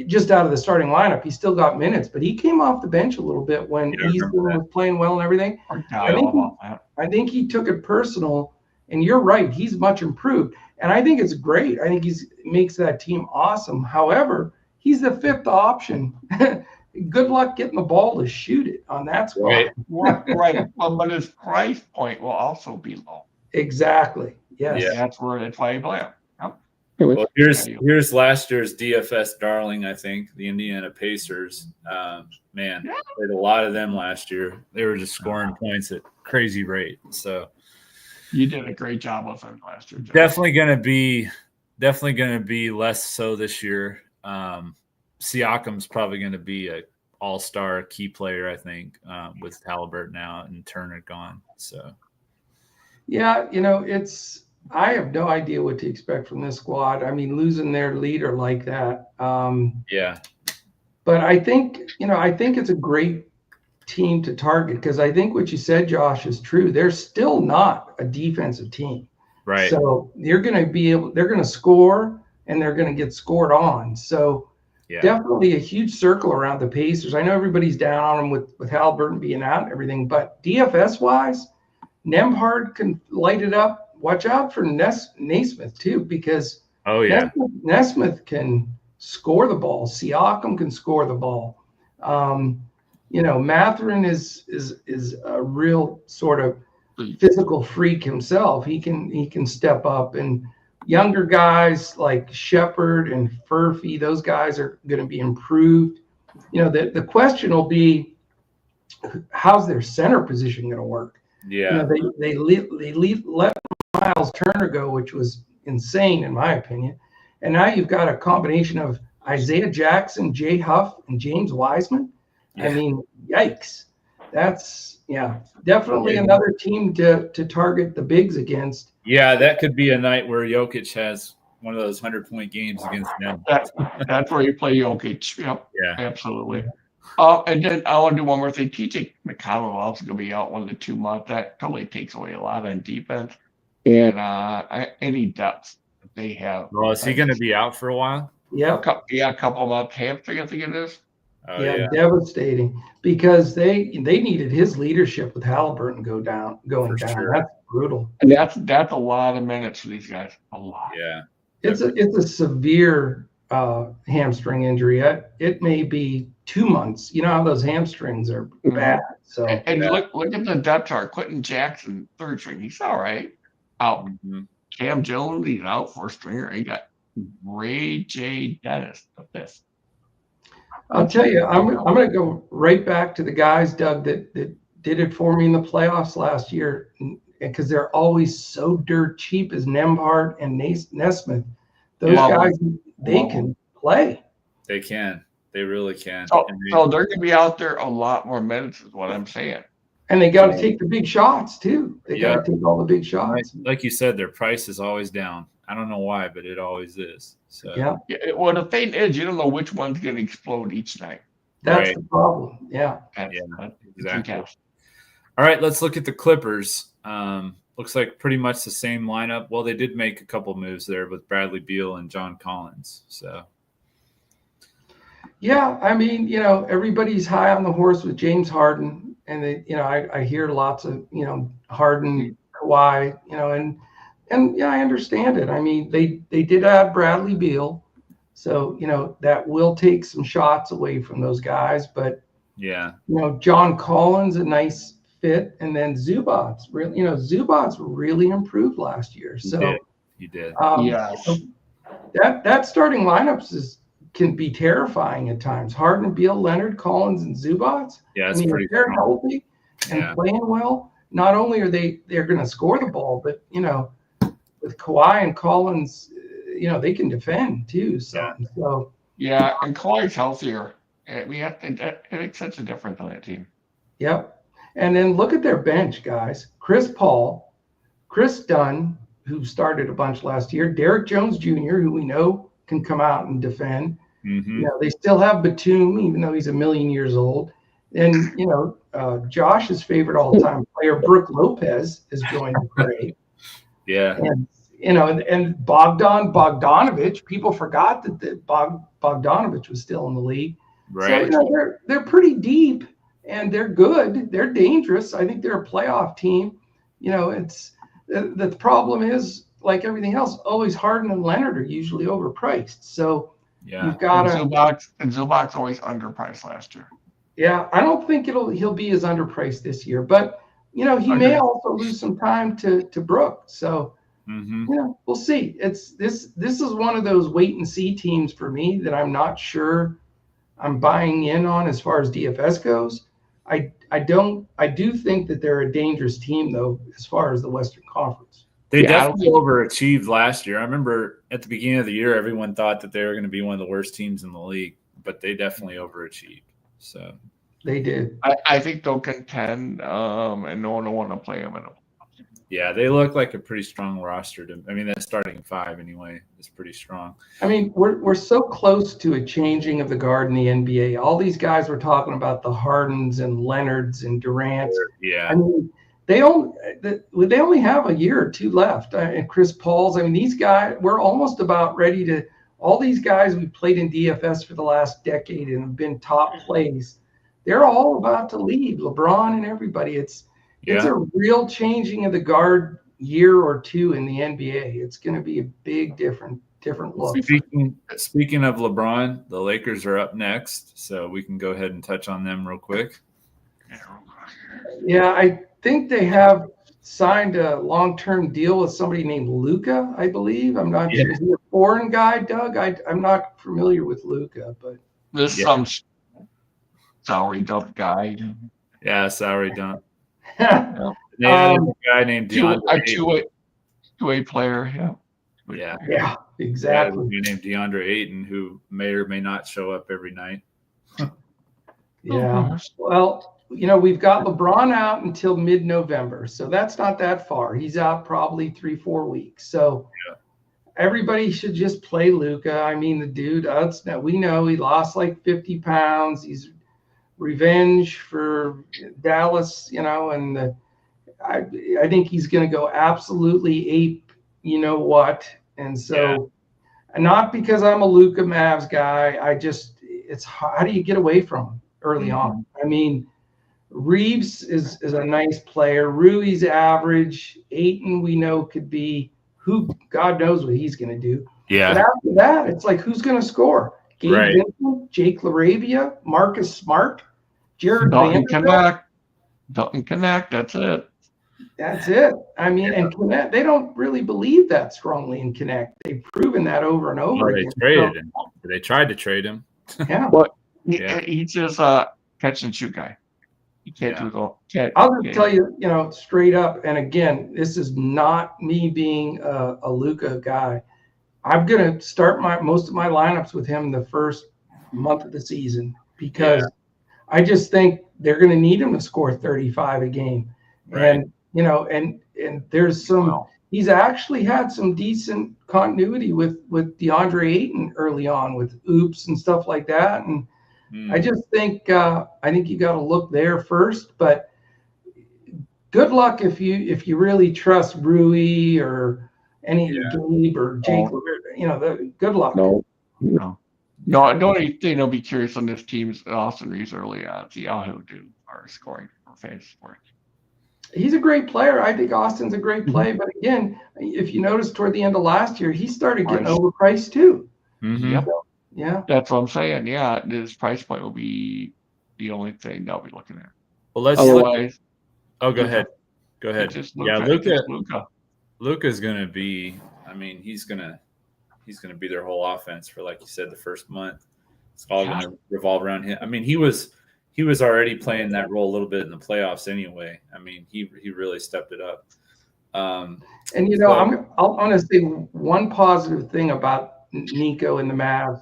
just out of the starting lineup. He still got minutes, but he came off the bench a little bit when Eason was playing well and everything. I think he took it personal, and you're right. He's much improved, and I think it's great. I think makes that team awesome. However, he's the fifth option. Good luck getting the ball to shoot it on that squad. Right. But his price point will also be low. Exactly. Yes. Yeah. That's why you play him. Yep. Well, here's last year's DFS darling, I think, the Indiana Pacers. Man, played a lot of them last year. They were just scoring points at crazy rate. So you did a great job with them last year, Joe. Definitely gonna be less so this year. Siakam's probably gonna be an all-star key player, I think, with Halliburton out and Turner gone. So yeah, I have no idea what to expect from this squad. I mean, losing their leader like that. Yeah. But I think it's a great team to target because I think what you said, Josh, is true. They're still not a defensive team. Right. So they're going to score and they're going to get scored on. So definitely a huge circle around the Pacers. I know everybody's down on them with Halliburton being out and everything, but DFS wise, Nembhard can light it up. Watch out for Naismith too, because Nesmith can score the ball. Siakam can score the ball. Mathurin is a real sort of physical freak himself. He can step up, and younger guys like Shepherd and Furphy, those guys are going to be improved. The question will be, how's their center position going to work? Yeah, they let Miles Turner go, which was insane in my opinion. And now you've got a combination of Isaiah Jackson, Jay Huff, and James Wiseman. Yeah. I mean, yikes. That's definitely another team to target the bigs against. Yeah, that could be a night where Jokic has one of those 100-point games against them. That's where you play Jokic. Yep. Yeah, absolutely. And then I want to do one more thing. TJ McConnell also going to be out 1 to 2 months. That totally takes away a lot on defense. And any depth they have. Well, is he going to be out for a while? Yeah. A couple of months. Hamstring, I think it is. Devastating because they needed his leadership with Halliburton going down. Sure. That's brutal. And that's a lot of minutes for these guys. A lot. Yeah. It's a severe hamstring injury. It may be 2 months. You know how those hamstrings are bad. So look at the depth chart. Quentin Jackson, 3rd string. He's all right. Out. Mm-hmm. Cam Jones, he's out 4th stringer. He got Ray J. Dennis, the 5th. I'll tell you, I'm going to go right back to the guys, Doug, that did it for me in the playoffs last year, because they're always so dirt cheap as Nembhard and Nesmith. Those guys, they can play. They can. They really can. So they're going to be out there a lot more minutes is what I'm saying. And they got to take the big shots, too. They got to take all the big shots. Like you said, their price is always down. I don't know why, but it always is. So yeah. Well, the thing is, you don't know which one's going to explode each night. That's the problem. Yeah. Exactly. All right, let's look at the Clippers. Looks like pretty much the same lineup. Well, they did make a couple moves there with Bradley Beal and John Collins. So yeah, I mean, everybody's high on the horse with James Harden, and I hear lots of Harden, Kawhi, and I understand it. I mean, they did add Bradley Beal, so that will take some shots away from those guys. But John Collins, a nice fit, and then Zubats really improved last year. So he did. That starting lineups can be terrifying at times. Harden, Beal, Leonard, Collins, and Zubats. Yeah, it's pretty. They're healthy and playing well. Not only are they're going to score the ball, but with Kawhi and Collins, they can defend too. So and Kawhi's healthier. It makes such a difference on that team. Yep. And then look at their bench, guys. Chris Paul, Chris Dunn, who started a bunch last year, Derek Jones Jr., who we know can come out and defend. Mm-hmm. They still have Batum, even though he's a million years old. And, Josh's favorite all-time player, Brook Lopez, is joined the parade. Yeah. And Bogdanovich, people forgot that Bogdanovich was still in the league. Right. So, they're pretty deep and they're good. They're dangerous. I think they're a playoff team. It's the problem is, like everything else, always Harden and Leonard are usually overpriced. So you've got Zubac's always underpriced last year. Yeah, I don't think he'll be as underpriced this year, but he may also lose some time to Brook. So Mm-hmm. Yeah, we'll see. This is one of those wait and see teams for me that I'm not sure I'm buying in on as far as DFS goes. I do think that they're a dangerous team though as far as the Western Conference. They definitely overachieved last year. I remember at the beginning of the year, everyone thought that they were going to be one of the worst teams in the league, but they definitely overachieved. So they did. I think they'll contend, and no one will want to play them in a. Yeah, they look like a pretty strong roster. That starting five anyway is pretty strong. I mean, we're so close to a changing of the guard in the NBA. All these guys we're talking about, the Hardens and Leonards and Durants. Yeah. I mean, they only have a year or two left. And Chris Paul's. I mean, these guys, we're almost about ready to. All these guys we played in DFS for the last decade and have been top plays. They're all about to leave. LeBron and everybody. It's a real changing of the guard year or two in the NBA. It's going to be a big different look. Speaking of LeBron, the Lakers are up next, so we can go ahead and touch on them real quick. Yeah, I think they have signed a long-term deal with somebody named Luka, I believe. I'm not sure. Is he a foreign guy, Doug? I'm not familiar with Luka, but this some salary dump guy. Yeah, salary dump. They had a guy named DeAndre. Two-way player. Yeah, exactly. A guy named DeAndre Ayton, who may or may not show up every night. Yeah. Well, we've got LeBron out until mid-November, so that's not that far. He's out probably 3-4 weeks. So everybody should just play Luka. I mean, the dude, we know he lost like 50 pounds. He's revenge for Dallas, and I think he's going to go absolutely ape, what. And so not because I'm a Luka Mavs guy. It's how do you get away from him early on? I mean, Reeves is a nice player. Rui's average. Ayton, we know, could be God knows what he's going to do. Yeah. But after that, it's like, who's going to score? Gabe Vincent, Jake LaRavia, Marcus Smart, Jared Vanderbilt. Dalton Connect. That's it. That's it. I mean, and Connect, they don't really believe that strongly in Connect. They've proven that over and over again. They traded him. They tried to trade him. Yeah. But he's just a catch and shoot guy. You can't do the. I'll just tell you, straight up. And again, this is not me being a Luka guy. I'm going to start most of my lineups with him the first month of the season because I just think they're going to need him to score 35 a game. Right. And, and there's he's actually had some decent continuity with DeAndre Ayton early on with oops and stuff like that. And I just think, you got to look there first, but good luck if you really trust Rui or any Gabe or Jake, good luck. No. The only thing I'll be curious on this team is Austin Reeves early on. See how he'll do our scoring for fantasy sports. He's a great player. I think Austin's a great play. But again, if you notice toward the end of last year, he started getting overpriced too. Mm-hmm. Yeah. That's what I'm saying. Yeah, this price point will be the only thing they'll be looking at. Well, otherwise. Go ahead. Go ahead. Luka's going to be. I mean, he's going to be their whole offense for, like you said, the first month. It's all going to revolve around him. I mean, he was already playing that role a little bit in the playoffs anyway. I mean, he really stepped it up. I'm going to say one positive thing about Nico and the Mavs,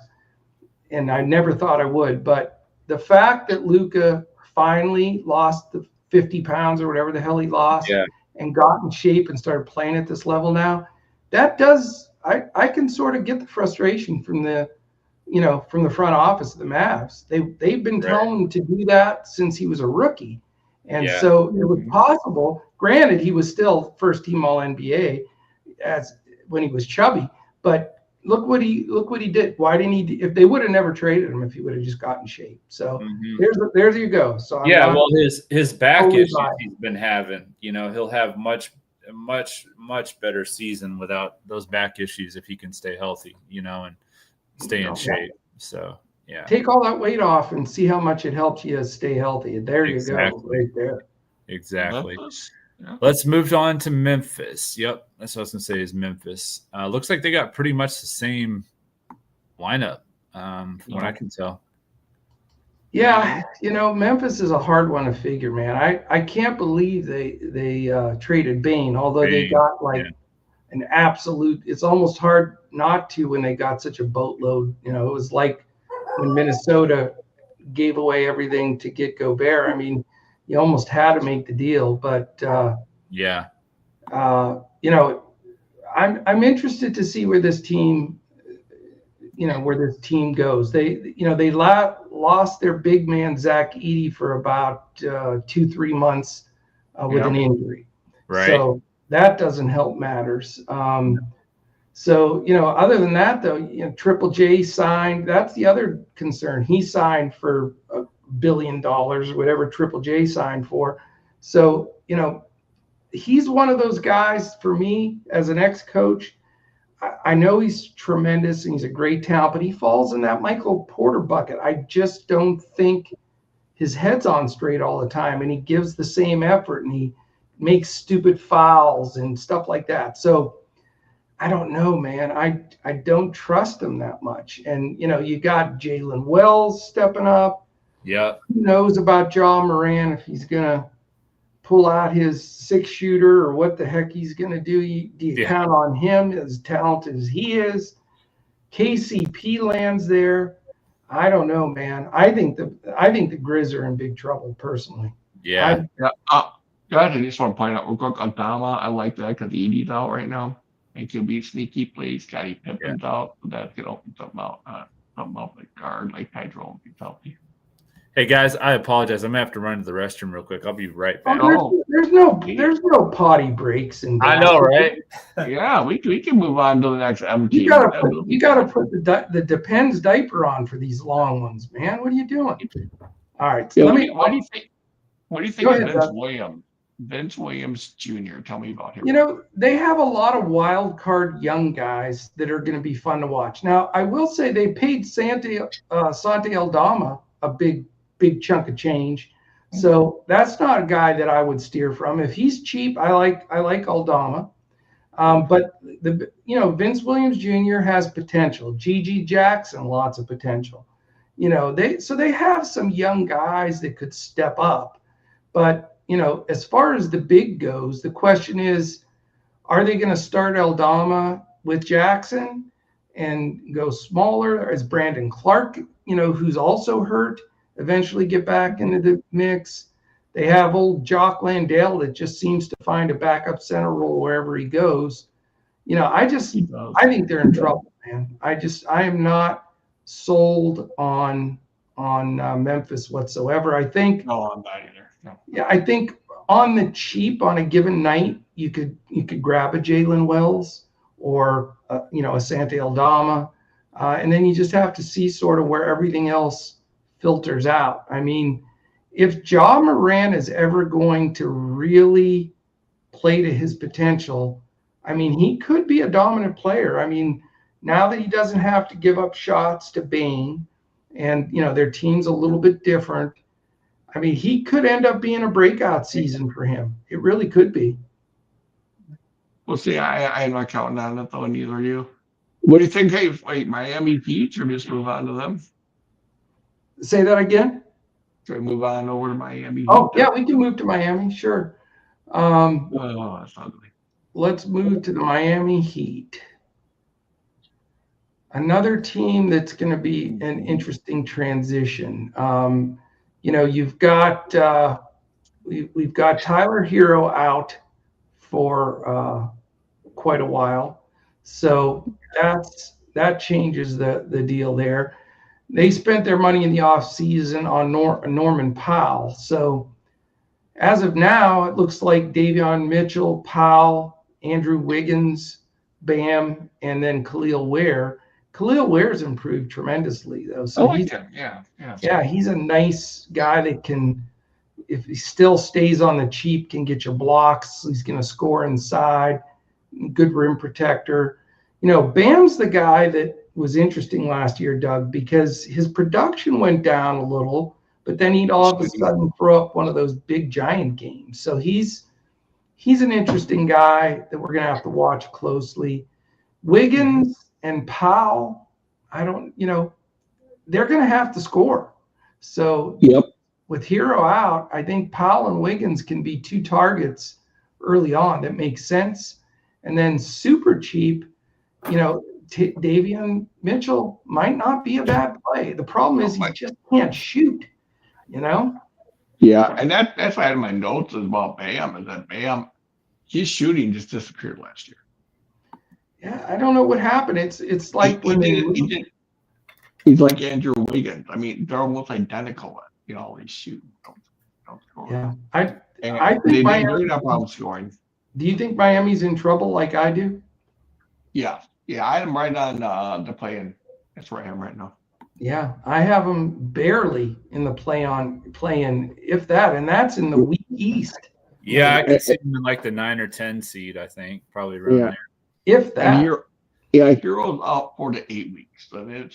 and I never thought I would, but the fact that Luka finally lost the 50 pounds or whatever the hell he lost and got in shape and started playing at this level now, that does – I can sort of get the frustration from the front office of the Mavs. They've been telling him to do that since he was a rookie. And so it was possible. Granted, he was still first team all NBA when he was chubby, but look what he did. Why didn't he? If they would have never traded him, if he would have just gotten in shape. So there you go. So his back issues he's been having. He'll have much better season without those back issues if he can stay healthy. And stay in shape. So take all that weight off and see how much it helps you stay healthy. There you go, right there. Exactly. Yeah. Let's move on to Memphis. Yep, that's what I was gonna say is Memphis. Looks like they got pretty much the same lineup, from what I can tell. Yeah, Memphis is a hard one to figure, man. I can't believe they traded Bane, although they got an absolute. It's almost hard not to when they got such a boatload. It was like when Minnesota gave away everything to get Gobert. I mean, you almost had to make the deal, but I'm interested to see where this team goes. They lost their big man Zach Edey for about 2-3 months with an injury, right? So that doesn't help matters. So other than that, though, Triple J signed. That's the other concern. He signed for $1 billion, whatever Triple J signed for. So he's one of those guys for me as an ex-coach. I know he's tremendous and he's a great talent, but he falls in that Michael Porter bucket. I just don't think his head's on straight all the time, and he gives the same effort and he makes stupid fouls and stuff like that. So I don't know, man. I don't trust him that much. And, you got Jalen Wells stepping up. Yeah. Who knows about Ja Moran, if he's going to pull out his 6-shooter or what the heck he's going to do. Do you count on him as talented as he is? KCP lands there. I don't know, man. I think the Grizz are in big trouble personally. Yeah. I just want to point out real quick, Adama, I like that because Edie's out right now. It could be sneaky plays. Scottie Pippen's out. So that could open something out like guard, like Hydro and be healthy. Hey guys, I apologize. I'm gonna have to run to the restroom real quick. I'll be right back. There's no potty breaks in. I know, right? Yeah, we can move on to the next MT. You gotta put the Depends diaper on for these long ones, man. What are you doing? All right, so what do you think? What do you think of Vince Williams? Vince Williams Jr. Tell me about him. They have a lot of wild card young guys that are going to be fun to watch. Now, I will say they paid Santi Aldama a big chunk of change, so that's not a guy that I would steer from. If he's cheap, I like Aldama, but Vince Williams Jr. has potential. Gigi Jackson, lots of potential. They have some young guys that could step up, but. As far as the big goes, the question is, are they going to start Aldama with Jackson and go smaller? Is Brandon Clark, who's also hurt, eventually get back into the mix? They have old Jock Landale that just seems to find a backup center role wherever he goes. I think they're in trouble, man. I am not sold on Memphis whatsoever. I think. No, I'm not either. No. Yeah, I think on the cheap, on a given night, you could grab a Jalen Wells or a Santi Aldama, and then you just have to see sort of where everything else filters out. I mean, if Ja Moran is ever going to really play to his potential, I mean, he could be a dominant player. I mean, now that he doesn't have to give up shots to Bane, and their team's a little bit different. I mean, he could end up being a breakout season for him. It really could be. We'll see. I'm not counting on it, though, neither are you. What do you think? Hey, wait, Miami Heat, or just move on to them? Say that again? Should we move on over to Miami Heat? Oh, yeah, we can move to Miami, sure. That's ugly. Let's move to the Miami Heat. Another team that's going to be an interesting transition. You've got we've got Tyler Hero out for quite a while, so that changes the deal there. They spent their money in the off season on Norman Powell, so as of now, it looks like Davion Mitchell, Powell, Andrew Wiggins, Bam, and then Khalil Ware. Khalil Ware's improved tremendously, though. So he's a nice guy that can, if he still stays on the cheap, can get your blocks. He's going to score inside, good rim protector. Bam's the guy that was interesting last year, Doug, because his production went down a little, but then he'd all of a sudden throw up one of those big giant games. So he's he's an interesting guy that we're going to have to watch closely. Wiggins and Powell, they're going to have to score. So with Hero out, I think Powell and Wiggins can be 2 targets early on. That makes sense. And then super cheap, Davion Mitchell might not be a bad play. The problem is he just can't shoot, Yeah, and that's why I had my notes about Bam, is that Bam, his shooting just disappeared last year. Yeah, I don't know what happened. It's like he's like Andrew Wiggins. I mean, they're almost identical. All these shooting. Don't score. Yeah, I think they Miami, have problem scoring. Do you think Miami's in trouble like I do? Yeah, I have them right on the play-in. That's where I am right now. Yeah, I have them barely in the play-in, if that, and that's in the weak East. Yeah, I could see them in like the 9 or 10 seed. I think probably around there. If that. Hero's out 4 to 8 weeks, so they're in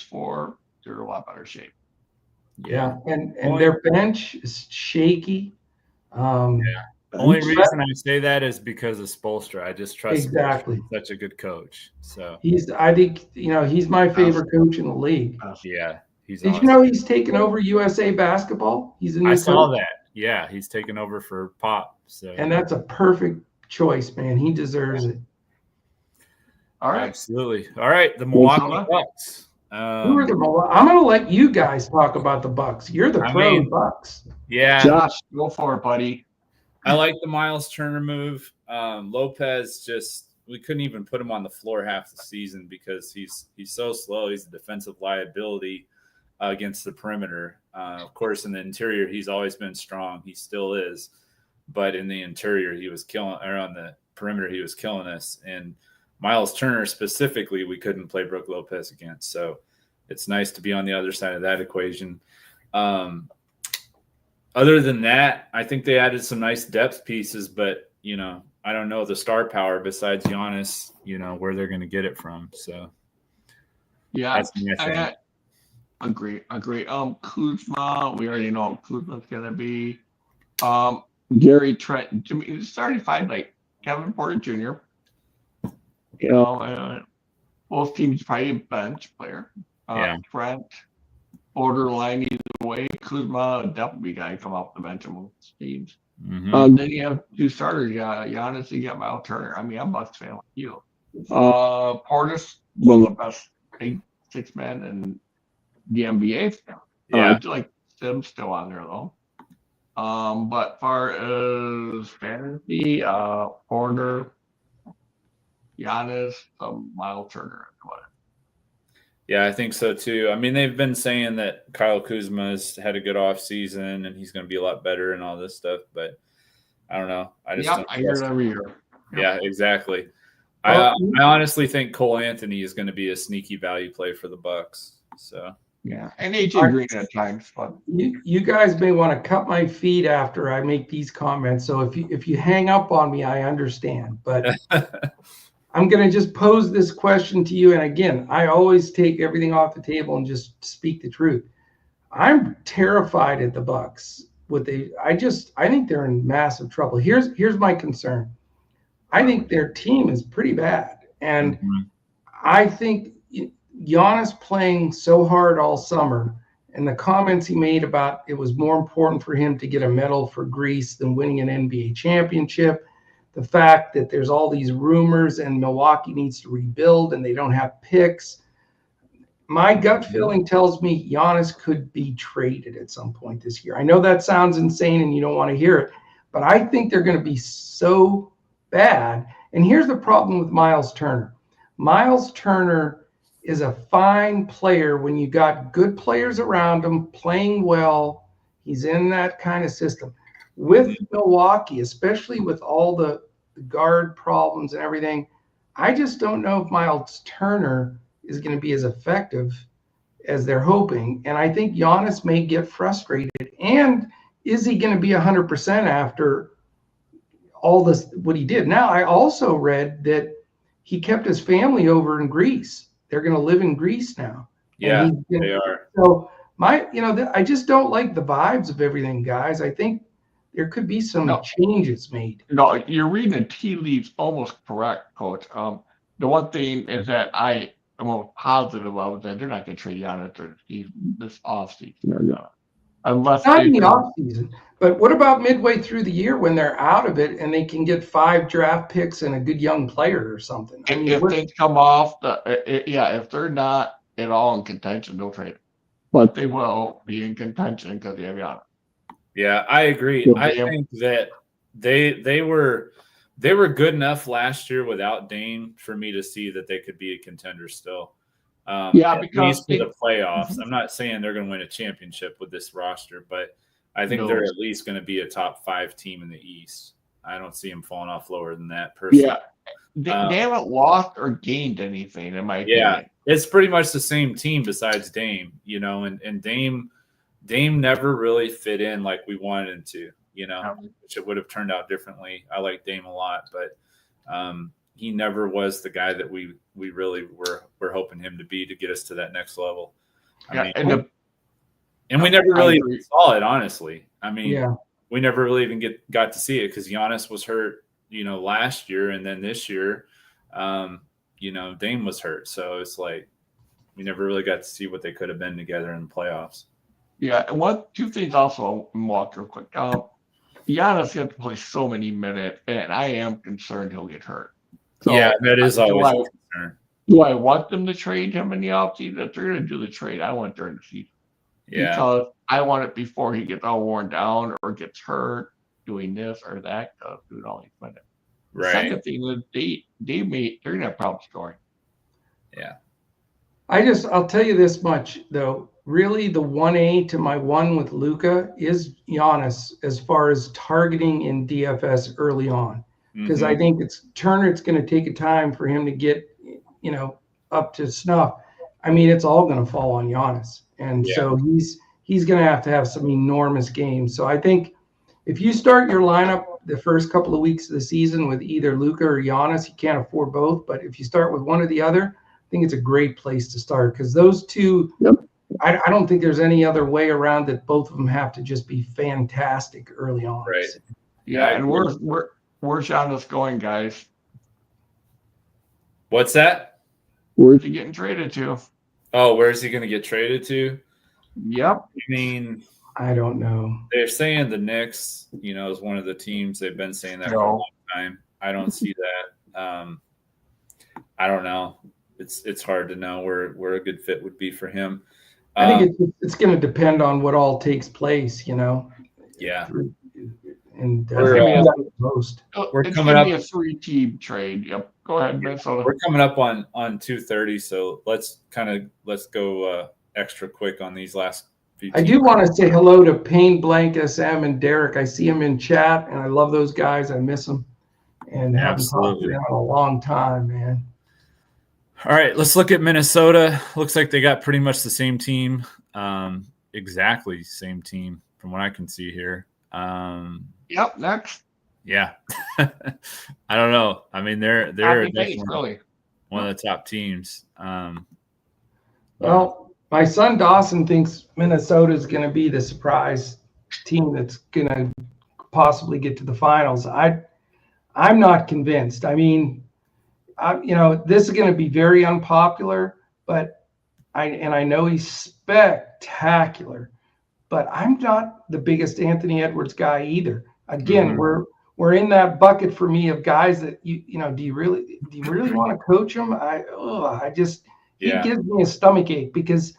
a lot better shape. Yeah, and their bench is shaky. Only reason I say that is because of Spoelstra. I just trust him. He's such a good coach. So I think he's my favorite coach in the league. Yeah, he's. Did you know he's taken over USA basketball? He's a new I coach. saw that. Yeah, he's taken over for Pop. So and that's a perfect choice, man. He deserves it. All right, absolutely. All right, the Milwaukee Bucks. Who are the? I'm going to let you guys talk about the Bucks. You're the pro Bucks. Yeah, Josh, go for it, buddy. I like the Miles Turner move. Lopez we couldn't even put him on the floor half the season because he's so slow. He's a defensive liability against the perimeter. Of course, in the interior, he's always been strong. He still is, but in the interior, he was killing. Or on the perimeter, he was killing us. And Miles Turner specifically, we couldn't play Brook Lopez against. So it's nice to be on the other side of that equation. Other than that, I think they added some nice depth pieces, but, I don't know the star power besides Giannis, where they're going to get it from. So, yeah, I agree. Kuzma, we already know what Kuzma's going to be. Gary Trent, starting 5 like Kevin Porter Jr. Both teams probably a bench player. Trent, borderline either way. Kuzma definitely got to come off the bench on most teams. Mm-hmm. Then you have 2 starters. Giannis, you got Miles Turner. I mean, I'm a Bucks fan like you. Portis, one of the best big 6 men in the NBA. I feel like Sim's still on there though. But far as fantasy, Porter, Giannis, Miles Turner. Yeah, I think so too. I mean, they've been saying that Kyle Kuzma's had a good offseason and he's going to be a lot better and all this stuff, but I don't know. I hear it every year. Yeah, exactly. I honestly think Cole Anthony is going to be a sneaky value play for the Bucks. So yeah, and AJ Green at times, but you guys may want to cut my feed after I make these comments. So if you hang up on me, I understand, but. I'm going to just pose this question to you. And again, I always take everything off the table and just speak the truth. I'm terrified at the Bucks. I think they're in massive trouble. Here's my concern. I think their team is pretty bad. And I think Giannis playing so hard all summer and the comments he made about it was more important for him to get a medal for Greece than winning an NBA championship. The fact that there's all these rumors and Milwaukee needs to rebuild and they don't have picks. My gut feeling tells me Giannis could be traded at some point this year. I know that sounds insane and you don't want to hear it, but I think they're going to be so bad. And here's the problem with Miles Turner. Miles Turner is a fine player when you got good players around him playing well. He's in that kind of system. With Milwaukee, especially with all the guard problems and everything, I just don't know if Miles Turner is going to be as effective as they're hoping. And I think Giannis may get frustrated. And is he going to be 100% after all this, what he did? Now, I also read that he kept his family over in Greece. They're going to live in Greece now. Yeah, they are. So I just don't like the vibes of everything, guys. I think there could be some changes made. No, you're reading the tea leaves almost correct, Coach. The one thing is that I am more positive of that they're not going to trade Giannis this offseason. Unless not in the offseason, but what about midway through the year when they're out of it and they can get 5 draft picks and a good young player or something? I mean, if things come off, if they're not at all in contention, they'll trade it. But they will be in contention because they have Giannis. Yeah, I agree. I think that they were good enough last year without Dame for me to see that they could be a contender still. At least for the playoffs. I'm not saying they're going to win a championship with this roster, but I think they're at least going to be a top 5 team in the East. I don't see them falling off lower than that personally. Yeah, they haven't lost or gained anything in my opinion. Yeah, it's pretty much the same team besides Dame, and Dame never really fit in like we wanted him to, which it would have turned out differently. I like Dame a lot, but he never was the guy that we really were hoping him to be to get us to that next level. And we never really saw it, honestly. We never really even got to see it because Giannis was hurt, last year, and then this year, Dame was hurt. So it's like we never really got to see what they could have been together in the playoffs. Yeah, and two things also, Mark, real quick. Giannis has to play so many minutes, and I am concerned he'll get hurt. So, yeah, that is always a concern. Do I want them to trade him in the offseason? If they're going to do the trade, I want it during the season. Yeah. Because I want it before he gets all worn down or gets hurt doing this or that, doing all these minutes. Right. Second thing is they're going to have problems scoring. Yeah. I'll tell you this much, though. Really, the 1A to my 1 with Luka is Giannis as far as targeting in DFS early on. Because I think it's going to take a time for him to get, up to snuff. It's all going to fall on Giannis. And so he's going to have some enormous games. So I think if you start your lineup the first couple of weeks of the season with either Luka or Giannis, you can't afford both. But if you start with one or the other, I think it's a great place to start because those two, I don't think there's any other way around that. Both of them have to just be fantastic early on. Right. Yeah, and where's Giannis going, guys? What's that? Where's he getting traded to? Oh, where's he going to get traded to? Yep. I don't know. They're saying the Knicks, is one of the teams. They've been saying that for a long time. I don't see that. I don't know. It's hard to know where a good fit would be for him. I think it's going to depend on what all takes place, Yeah. And we're coming up a 3-team trade. Yep. Go ahead, Minnesota. We're coming up on 2:30, so let's go extra quick on these last few teams. I do want to say hello to Payne Blank SM and Derek. I see him in chat, and I love those guys. I miss them, and haven't talked to them in a long time, man. All right, let's look at Minnesota. Looks like they got pretty much the same team, exactly same team from what I can see here. Yep, next. Yeah. I don't know. They're really one of the top teams. Well, my son Dawson thinks Minnesota is going to be the surprise team that's going to possibly get to the finals. I'm not convinced. This is going to be very unpopular, but I know he's spectacular, but I'm not the biggest Anthony Edwards guy either. Again, we're in that bucket for me of guys that do you really want to coach him? He gives me a stomach ache because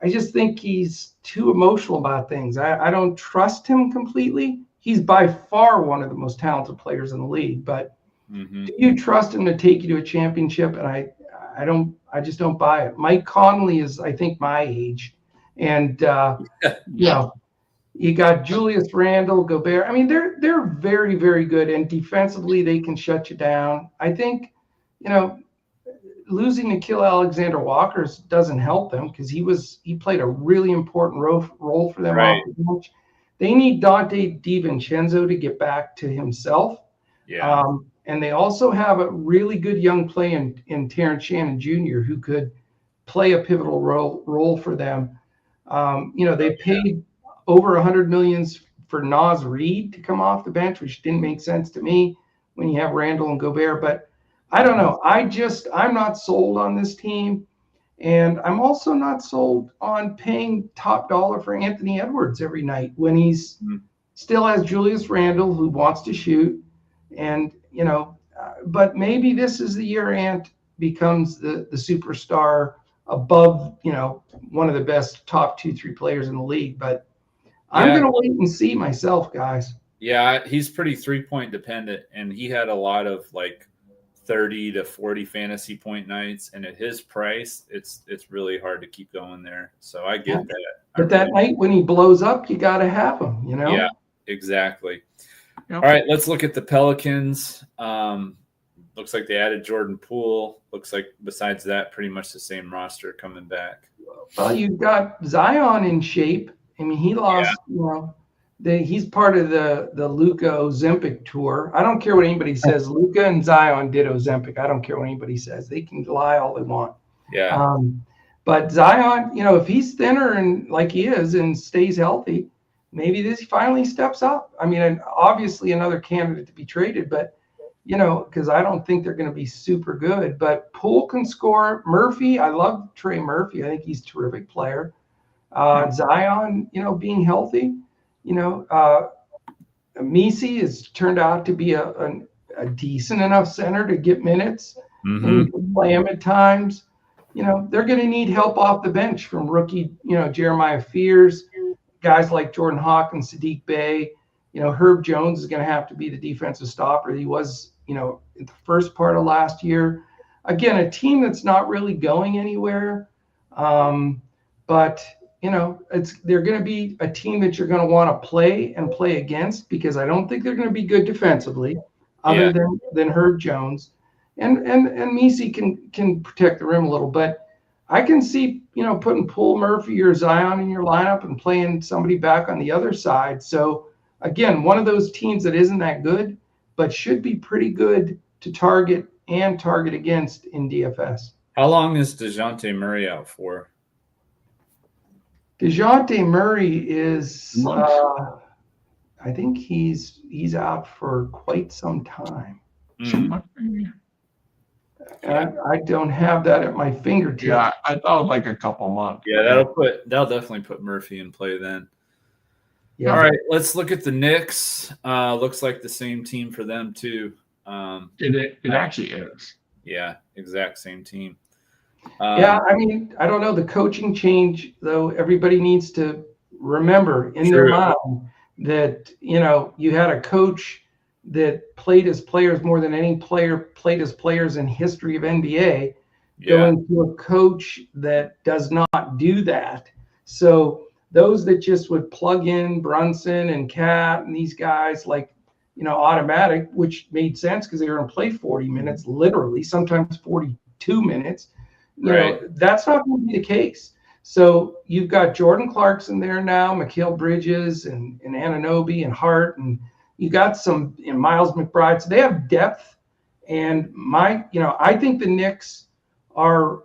I just think he's too emotional about things. I don't trust him completely. He's by far one of the most talented players in the league, but do you trust him to take you to a championship? And I just don't buy it. Mike Conley is, I think, my age. And, you got Julius Randle, Gobert. They're very, very good. And defensively, they can shut you down. I think, losing Nickeil Alexander-Walker doesn't help them because he played a really important role for them off the bench. They need Dante DiVincenzo to get back to himself. Yeah. And they also have a really good young player in Terrence Shannon Jr. who could play a pivotal role for them. They paid over $100 million for Naz Reid to come off the bench, which didn't make sense to me when you have Randall and Gobert. But I don't know. I'm not sold on this team. And I'm also not sold on paying top dollar for Anthony Edwards every night when he's still has Julius Randle, who wants to shoot. And, but maybe this is the year Ant becomes the superstar above, one of the best top 2-3 players in the league. But I'm going to wait and see myself, guys. Yeah, he's pretty 3-point dependent, and he had a lot of 30 to 40 fantasy point nights, and at his price, it's really hard to keep going there. So I get that. But that night when he blows up, you got to have him, Yeah, exactly. Yep. All right, let's look at the Pelicans. Looks like they added Jordan Poole. Looks like besides that, pretty much the same roster coming back. Well, you've got Zion in shape. I mean, he lost, he's part of the Luka Ozempic tour. I don't care what anybody says. Luka and Zion did Ozempic. I don't care what anybody says. They can lie all they want. Yeah. But Zion, if he's thinner and like he is and stays healthy, maybe this finally steps up. I mean, obviously another candidate to be traded, but because I don't think they're going to be super good. But Poole can score. Murphy, I love Trey Murphy. I think he's a terrific player. Zion, being healthy. Misi has turned out to be a decent enough center to get minutes and play him at times. They're going to need help off the bench from rookie, Jeremiah Fears, guys like Jordan Hawkins, Sadiq Bey. Herb Jones is going to have to be the defensive stopper. He was, in the first part of last year. Again, a team that's not really going anywhere. But they're going to be a team that you're going to want to play against, because I don't think they're going to be good defensively, other than Herb Jones, and Misi can protect the rim a little. But I can see putting Poole, Murphy, or Zion in your lineup and playing somebody back on the other side. So again, one of those teams that isn't that good, but should be pretty good to target against in DFS. How long is DeJounte Murray out for? DeJounte Murray is, I think he's out for quite some time. I don't have that at my fingertips. Yeah, I thought like a couple months. Yeah, that'll definitely put Murphy in play then. Yeah. All right, let's look at the Knicks. Looks like the same team for them too. It actually is. Yeah, exact same team. I mean, I don't know. The coaching change, though, everybody needs to remember in their mind that, you had a coach that played his players more than any player played his players in history of NBA, going to a coach that does not do that. So those that just would plug in Brunson and Cat and these guys automatic, which made sense because they were going to play 40 minutes, literally, sometimes 42 minutes. That's not going to be the case. So you've got Jordan Clarkson there now, Mikal Bridges and Anunoby and Hart, and you got some Miles McBride. So they have depth. And I think the Knicks are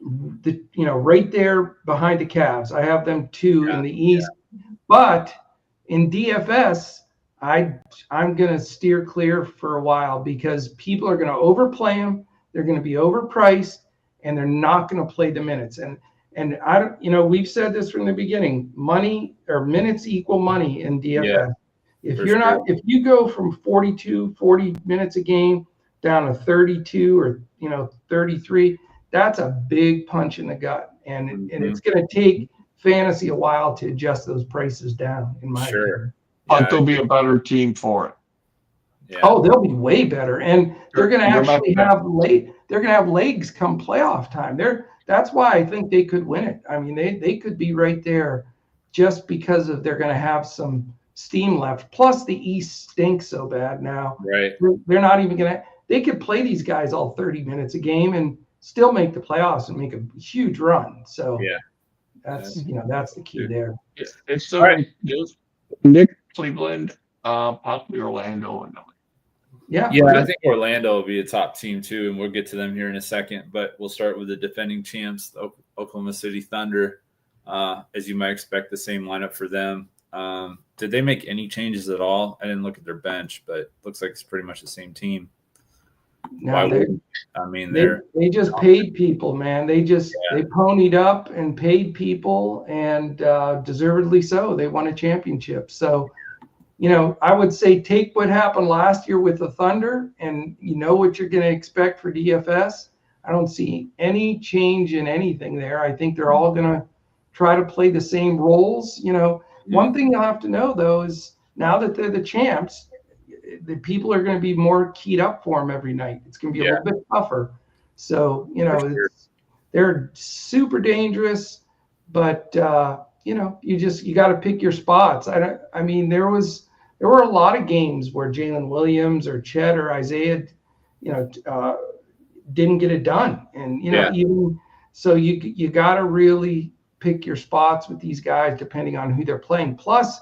right there behind the Cavs. I have them too in the East. But in DFS, I'm going to steer clear for a while, because people are going to overplay them. They're going to be overpriced, and they're not going to play the minutes. And I don't, we've said this from the beginning, money or minutes equal money in DFS. If you go from 40 minutes a game down to 32 or 33, that's a big punch in the gut. And it's going to take fantasy a while to adjust those prices down, in my opinion. But there'll be a better team for it. Yeah. Oh, they'll be way better, and they're going to actually have legs come playoff time. That's why I think they could win it. I mean, they could be right there, just because they're going to have some steam left. Plus, the East stinks so bad now. Right. They're not even going to. They could play these guys all 30 minutes a game and still make the playoffs and make a huge run. So that's the key there. It's so right. Nick, Cleveland, possibly Orlando, and I think Orlando will be a top team too, and we'll get to them here in a second. But we'll start with the defending champs, the Oklahoma City Thunder. As you might expect, the same lineup for them. did they make any changes at all? I didn't look at their bench, but it looks like it's pretty much the same team. No, they just paid people, man. They ponied up and paid people, and deservedly so. They won a championship. So, I would say take what happened last year with the Thunder, and what you're going to expect for DFS. I don't see any change in anything there. I think they're all going to try to play the same roles. One thing you'll have to know, though, is now that they're the champs, the people are going to be more keyed up for them every night. It's going to be a little bit tougher. So, they're super dangerous, but, you got to pick your spots. There were a lot of games where Jalen Williams or Chet or Isaiah, didn't get it done. And, even so you got to really pick your spots with these guys depending on who they're playing. Plus,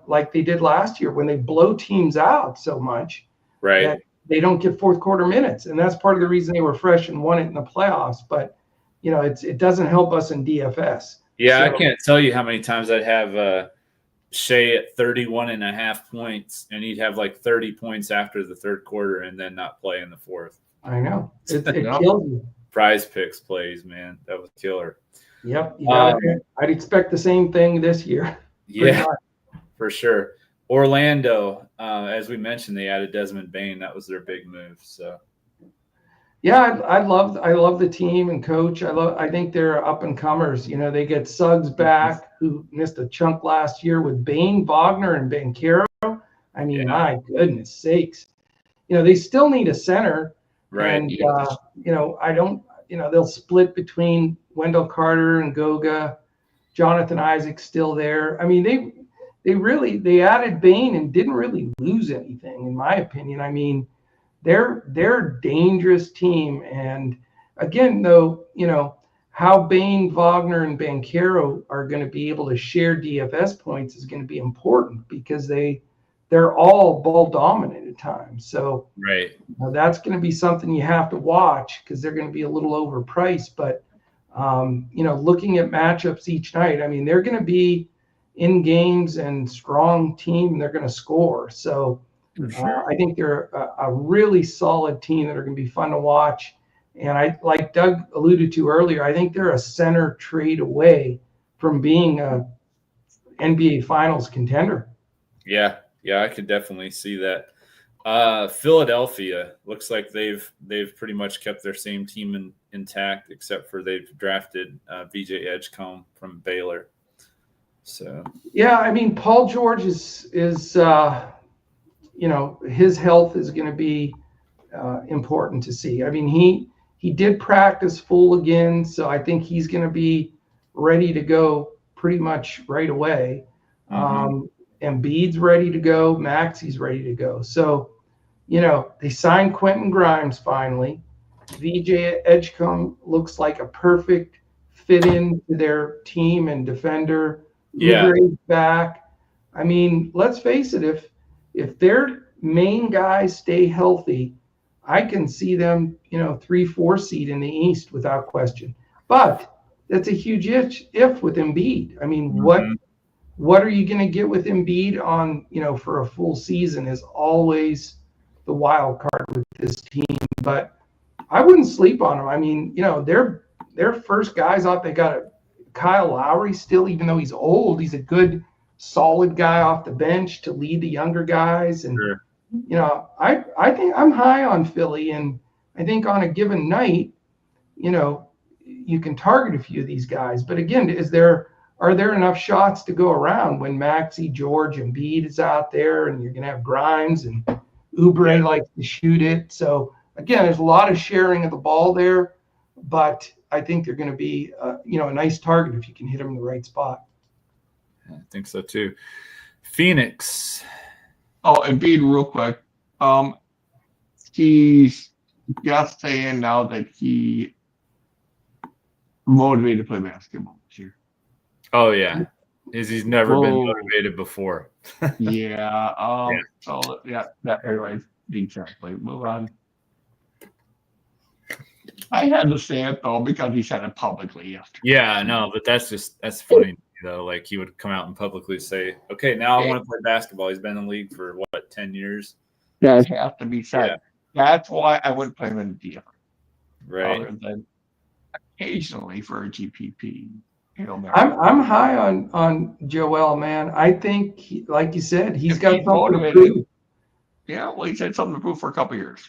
like they did last year when they blow teams out so much, right, that they don't get fourth quarter minutes. And that's part of the reason they were fresh and won it in the playoffs. But, it doesn't help us in DFS. Yeah, so, I can't tell you how many times I'd have Shea at 31.5 points, and he'd have like 30 points after the third quarter and then not play in the fourth. I know. It killed you. PrizePicks plays, man. That was killer. Yep. I'd expect the same thing this year. Yeah, for sure. Orlando, as we mentioned, they added Desmond Bane. That was their big move. So, yeah, I love the team and coach. I think they're up and comers. They get Suggs back, who missed a chunk last year, with Bane, Wagner, and Banchero. My goodness sakes. They still need a center. Right. And they'll split between Wendell Carter and Goga. Jonathan Isaac's still there. They added Bane and didn't really lose anything, in my opinion. They're a dangerous team. And again, though, how Bane, Wagner, and Banchero are going to be able to share DFS points is going to be important because they're all ball dominant at times. So right, that's going to be something you have to watch because they're going to be a little overpriced. But looking at matchups each night, they're going to be in games and strong team, and they're going to score. So I think they're a really solid team that are going to be fun to watch. And like Doug alluded to earlier, I think they're a center trade away from being a NBA Finals contender. Yeah, I could definitely see that. Philadelphia looks like they've pretty much kept their same team intact, except for they've drafted VJ Edgecombe from Baylor. So Paul George is his health is going to be important to see. He did practice full again, so I think he's going to be ready to go pretty much right away. Embiid's ready to go. Maxi's ready to go. So, they signed Quentin Grimes finally. VJ Edgecombe looks like a perfect fit into their team and defender. Uber's back. Let's face it, if their main guys stay healthy, I can see them, 3-4 seed in the East without question. But that's a huge if with Embiid. What are you going to get with Embiid on, for a full season is always the wild card with this team. But I wouldn't sleep on them. Their first guys out, they got Kyle Lowry still, even though he's old, he's a good, solid guy off the bench to lead the younger guys. And, sure. I think I'm high on Philly. And I think on a given night, you can target a few of these guys. But again, are there enough shots to go around when Maxey, George, and Embiid is out there, and you're going to have Grimes and Oubre likes to shoot it. So again, there's a lot of sharing of the ball there, but I think they're going to be, a nice target if you can hit them in the right spot. I think so too. Phoenix. Oh, Embiid, real quick. He's just saying now that he motivated to play basketball this year. Oh yeah, he's never been motivated before. Yeah. So that everybody's exactly. Move on. I had to say it though because he said it publicly yesterday. Yeah, no, but that's funny. though. Like he would come out and publicly say, "Okay, now I want to play basketball." He's been in the league for what, 10 years? That has to be said. Yeah. That's why I wouldn't play him in DFS. Right. Other than occasionally for a GPP. I'm high on Joel, man. I think, like you said, he's got something to prove. Yeah, well, he's had something to prove for a couple of years.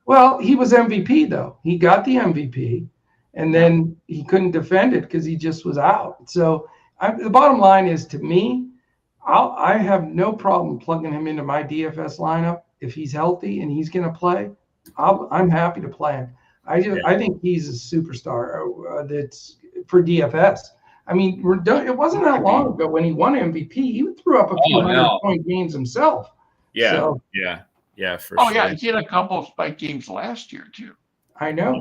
Well, he was MVP though. He got the MVP, and then he couldn't defend it because he just was out. So the bottom line is, to me, I have no problem plugging him into my DFS lineup if he's healthy and he's going to play. I'm happy to play him. I think he's a superstar that's for DFS. I mean, it wasn't that long ago when he won MVP. He threw up a few 100-point games himself. Yeah, so, yeah, for sure. Yeah, he had a couple of spike games last year too. I know.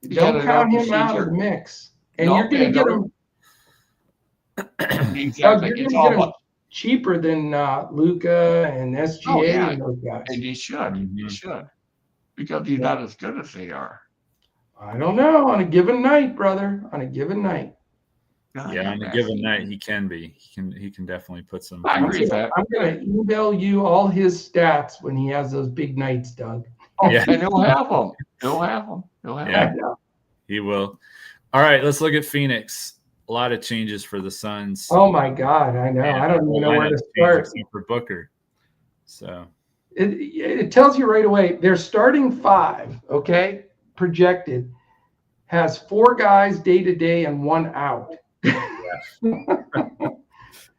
Don't count him out of the mix, and you're going to get him. Exactly. You're going to get him cheaper than Luka and SGA and those guys. And he should. He should, because he's not as good as they are. I don't know. On a given night, brother. On a given night. Yeah, on a given night, he can be. He can definitely put some. I agree with that. I'm going to email you all his stats when he has those big nights, Doug. And he'll have them. He'll have them. He will. All right, let's look at Phoenix. A lot of changes for the Suns. Oh my God, I know. I don't even know where to start. For Booker. So it tells you right away. Their starting five, projected, has 4 guys day to day and 1 out.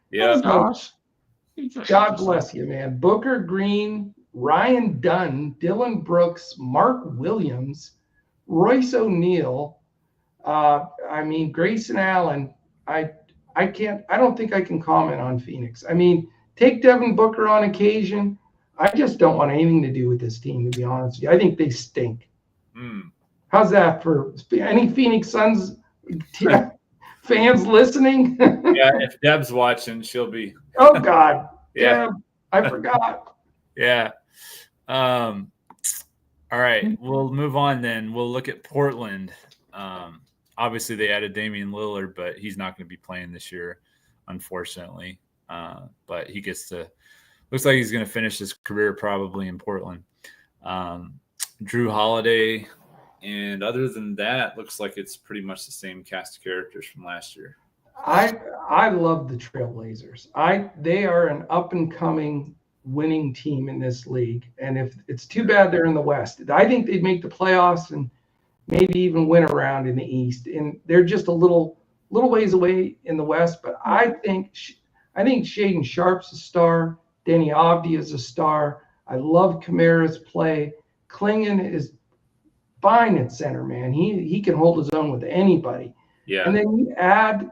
Yeah. God bless you, man. Booker, Green, Ryan Dunn, Dylan Brooks, Mark Williams, Royce O'Neal. Grayson Allen. I don't think I can comment on Phoenix. I mean, take Devin Booker on occasion. I just don't want anything to do with this team, to be honest with you. I think they stink. How's that for any Phoenix Suns fans listening? Yeah, if Deb's watching, she'll be. Oh God, yeah, Deb, I forgot. Yeah. All right, we'll move on then. We'll look at Portland. Obviously, they added Damian Lillard, but he's not going to be playing this year, unfortunately. But he gets to. Looks like he's going to finish his career probably in Portland. Drew Holiday. And other than that, looks like it's pretty much the same cast of characters from last year. I love the Trailblazers. They are an up and coming winning team in this league. And if it's too bad they're in the West, I think they'd make the playoffs and maybe even win around in the East. And they're just a little ways away in the West. But I think Shaedon Sharpe's a star. Danny Avdija is a star. I love Kamara's play. Klingon is fine at center, man. He can hold his own with anybody. Yeah. And then you add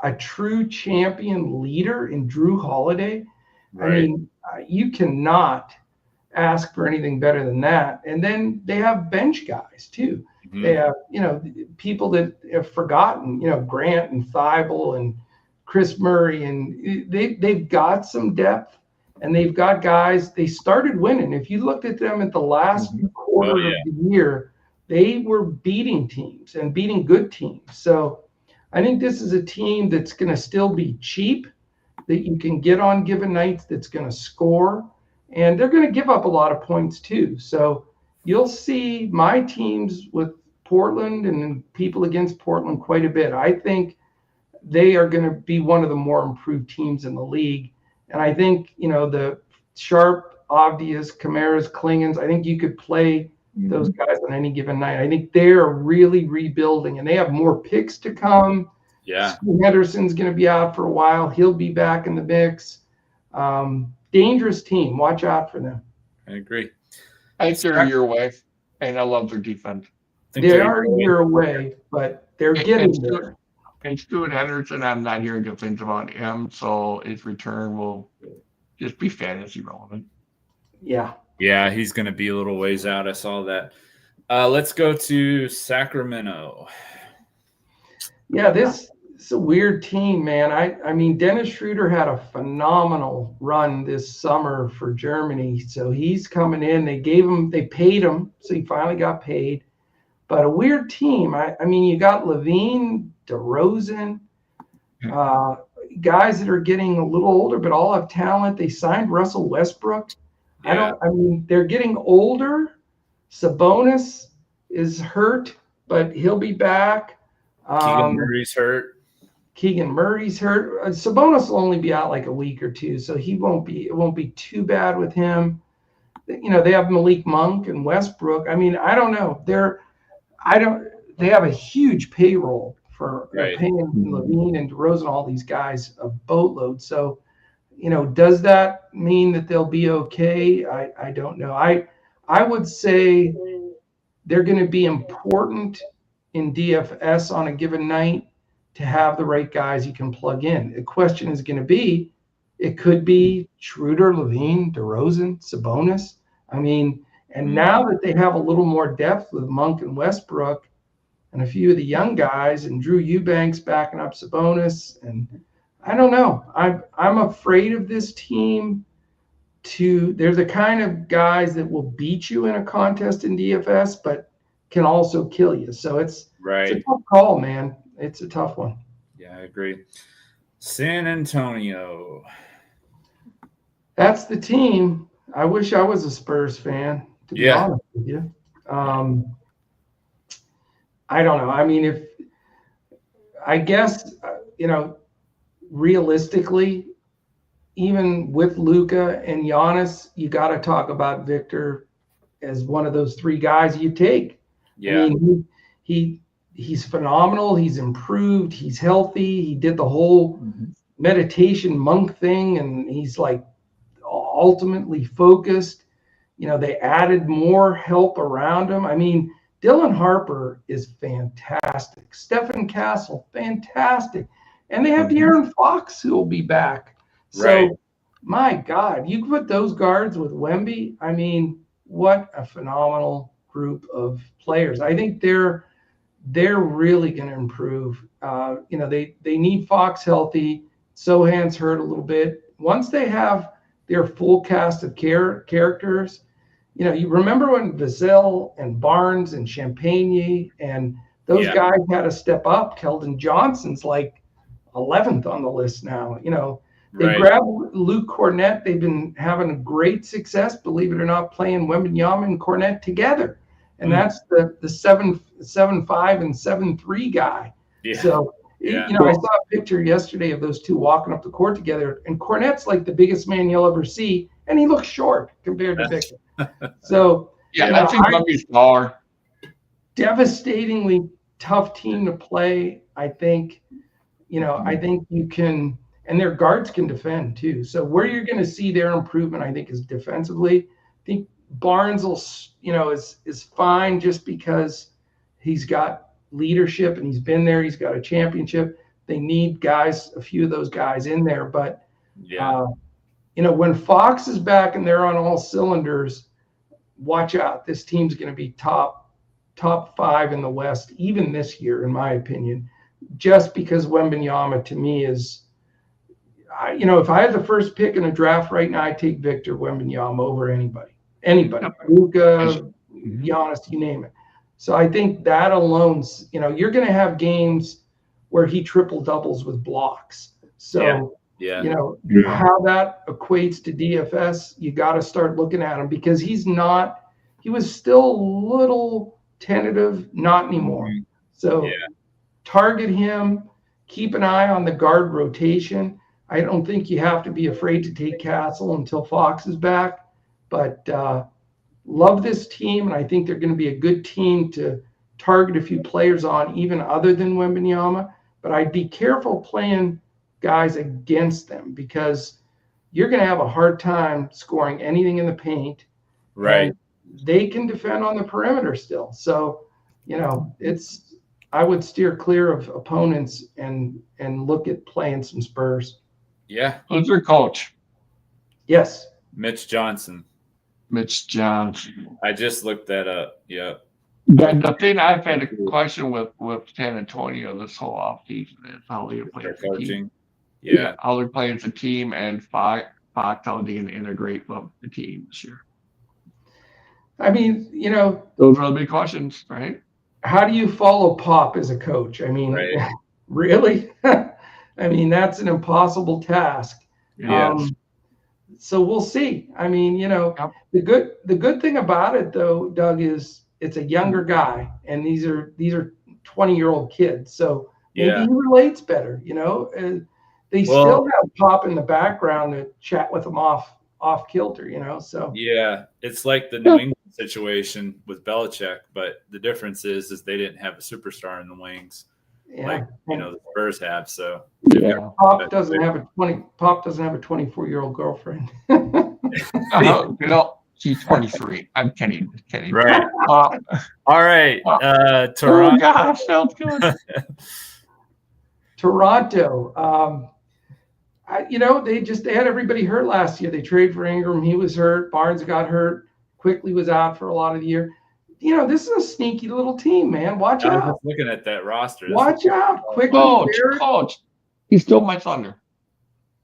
a true champion leader in Drew Holiday. Right. I mean, you cannot ask for anything better than that. And then they have bench guys too. Mm-hmm. They have, people that have forgotten, Grant and Thibault and Chris Murray, and they've got some depth. And they've got guys, they started winning. If you looked at them at the last quarter of the year, they were beating teams and beating good teams. So I think this is a team that's going to still be cheap, that you can get on given nights, that's going to score. And they're going to give up a lot of points too. So you'll see my teams with Portland and people against Portland quite a bit. I think they are going to be one of the more improved teams in the league. And I think, the Sharp, Avdija's, Kamara's, Klingons, I think you could play those guys on any given night. I think they're really rebuilding, and they have more picks to come. Yeah. Henderson's going to be out for a while. He'll be back in the mix. Dangerous team. Watch out for them. I agree. I think they're a year away, and I love their defense. They are a year away, but they're getting there. And Stuart Henderson, I'm not hearing good things about him, so his return will just be fantasy relevant. Yeah. Yeah, he's going to be a little ways out. I saw that. Let's go to Sacramento. Yeah, this is a weird team, man. I mean, Dennis Schroeder had a phenomenal run this summer for Germany, so he's coming in. They paid him, so he finally got paid. But a weird team. I mean, you got Levine, DeRozan, Guys that are getting a little older, but all have talent. They signed Russell Westbrook. Yeah. They're getting older. Sabonis is hurt, but he'll be back. Keegan Murray's hurt. Sabonis will only be out like a week or two, so it won't be too bad with him. They have Malik Monk and Westbrook. I don't know. They have a huge payroll for paying Levine and DeRozan, all these guys, a boatload. So, does that mean that they'll be okay? I don't know. I would say they're going to be important in DFS on a given night to have the right guys you can plug in. The question is going to be, it could be Schroeder, Levine, DeRozan, Sabonis. And now that they have a little more depth with Monk and Westbrook and a few of the young guys and Drew Eubanks backing up Sabonis, and I don't know. I'm afraid of this team. They're the kind of guys that will beat you in a contest in DFS, but can also kill you. So it's a tough call, man. It's a tough one. Yeah, I agree. San Antonio. That's the team. I wish I was a Spurs fan, to be honest with you. I don't know. Realistically, even with Luka and Giannis, you got to talk about Victor as one of those three guys you take. Yeah. He's phenomenal. He's improved. He's healthy. He did the whole meditation monk thing, and he's like ultimately focused. They added more help around him. Dylan Harper is fantastic. Stephen Castle, fantastic. And they have De'Aaron Fox who will be back. So, my God, you put those guards with Wemby. What a phenomenal group of players. I think they're really going to improve. They need Fox healthy. Sohan's hurt a little bit. Once they have their full cast of characters, you remember when Vassell and Barnes and Champagne and those guys had to step up. Keldon Johnson's like 11th on the list now. They grabbed Luke Cornett. They've been having great success, believe it or not, playing Wembanyama and Cornett together. And that's the 7'5" and 7'3" guy. Yeah. So, I saw a picture yesterday of those two walking up the court together, and Cornett's like the biggest man you'll ever see, and he looks short compared to Victor. So, that's going to be star. Devastatingly tough team to play. I think you can, and their guards can defend too. So where you're going to see their improvement, I think, is defensively. I think Barnes will, is fine just because he's got leadership and he's been there. He's got a championship. They need guys, a few of those guys in there. But, when Fox is back and they're on all cylinders, watch out. This team's going to be top 5 in the West, even this year, in my opinion, just because Wembanyama to me is, if I had the first pick in a draft right now, I'd take Victor Wembanyama over anybody, Luka, Giannis, you name it. So I think that alone, you're going to have games where he triple doubles with blocks. So, how that equates to DFS, you got to start looking at him because he was still a little tentative, not anymore. So target him, keep an eye on the guard rotation. I don't think you have to be afraid to take Castle until Fox is back, but love this team, and I think they're going to be a good team to target a few players on, even other than Wembanyama. But I'd be careful playing guys against them because you're going to have a hard time scoring anything in the paint. Right. They can defend on the perimeter still. So, I would steer clear of opponents and look at playing some Spurs. Yeah. Who's your coach? Yes. Mitch Johnson. I just looked that up. Yeah. The thing I've had a question with San Antonio this whole offseason is how they play as a team. Yeah. How they play as a team and Fox how they can integrate with the team this year. Those are the big questions, right? How do you follow Pop as a coach? Really? I mean, that's an impossible task. Yes. So we'll see. I mean, Yep. the good thing about it though, Doug, is it's a younger guy, and these are 20-year-old kids. So maybe he relates better. They still have Pop in the background to chat with them off kilter. So yeah, it's like the New England situation with Belichick, but the difference is they didn't have a superstar in the wings. Yeah. Like the Spurs have. So Pop doesn't have a 24-year-old girlfriend. She's 23. I'm kidding. Right. All right. Toronto. Oh gosh, sounds good. Toronto. They had everybody hurt last year. They traded for Ingram. He was hurt. Barnes got hurt. Quickly was out for a lot of the year. This is a sneaky little team, man. Watch out. I was looking at that roster. Watch out. Quickly. Coach. He stole my thunder.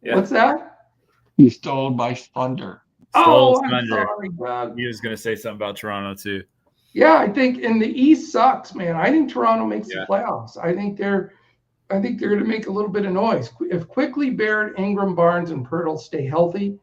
Yeah. What's that? He stole my thunder. I'm sorry, God. He was going to say something about Toronto too. Yeah, I think, and the East sucks, man. I think Toronto makes the playoffs. I think they're going to make a little bit of noise. If Quickly, Barrett, Ingram, Barnes, and Pirtle stay healthy,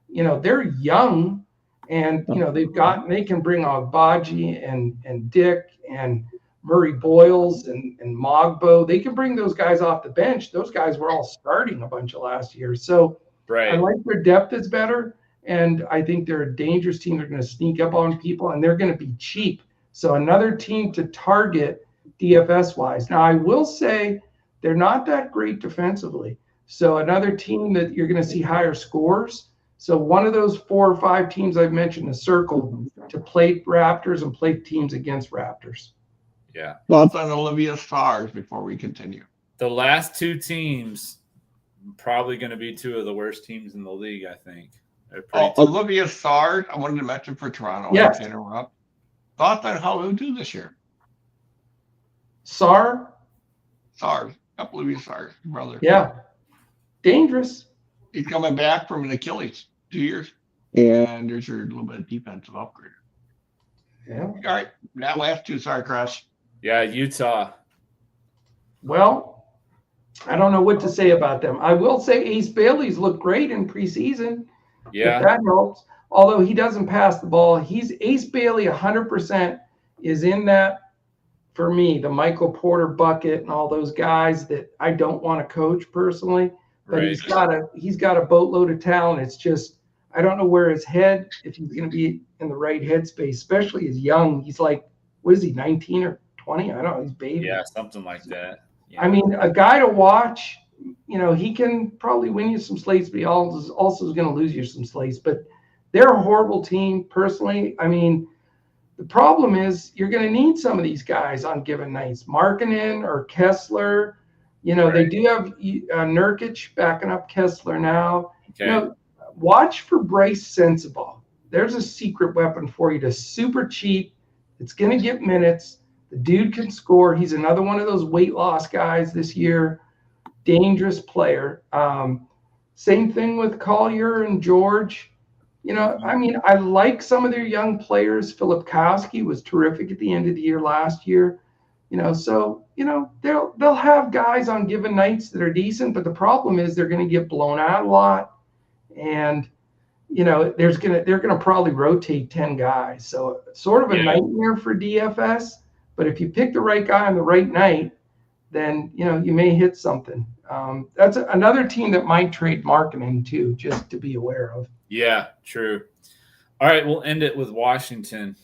they're young, and they can bring Agbaji and Dick and Murray Boyles and Mogbo. They can bring those guys off the bench. Those guys were all starting a bunch of last year. So I like their depth is better. And I think they're a dangerous team. They're going to sneak up on people, and they're going to be cheap. So another team to target DFS-wise. Now, I will say they're not that great defensively. So another team that you're going to see higher scores. So one of those 4 or 5 teams I've mentioned to circle to play Raptors and play teams against Raptors. Yeah. Thoughts on Olivia Stars before we continue? The last 2 teams probably going to be 2 of the worst teams in the league, I think. Olivia Sard, I wanted to mention for Toronto. Yes. To interrupt. Thoughts on how he'll do this year? Sard, Olivia Sard, brother. Yeah. Dangerous. He's coming back from an Achilles 2 years. And there's your little bit of defensive upgrade. Yeah. All right. That last 2, sorry, Crash. Yeah, Utah. Well, I don't know what to say about them. I will say Ace Bailey's looked great in preseason. Yeah. If that helps. Although he doesn't pass the ball, Ace Bailey 100% is in that, for me, the Michael Porter bucket and all those guys that I don't want to coach personally. But he's got a boatload of talent. It's just I don't know where his head, if he's going to be in the right headspace, especially as young. He's like, what is he, 19 or 20? I don't know. He's baby. Yeah, something like that. Yeah. I mean, a guy to watch. He can probably win you some slates, but he also is going to lose you some slates. But they're a horrible team, personally. I mean, the problem is you're going to need some of these guys on given nights. Markkanen or Kessler. They do have Nurkic backing up Kessler now. Okay. Watch for Bryce Sensabaugh. There's a secret weapon for you. That's super cheap. It's going to get minutes. The dude can score. He's another one of those weight loss guys this year. Dangerous player. Same thing with Collier and George. I like some of their young players. Filipkowski was terrific at the end of the year last year. They'll have guys on given nights that are decent, but the problem is they're going to get blown out a lot, and they're going to probably rotate 10 guys. So sort of a nightmare for DFS. But if you pick the right guy on the right night, then you may hit something. That's another team that might trade Markkanen too, just to be aware of. Yeah, true. All right, we'll end it with Washington.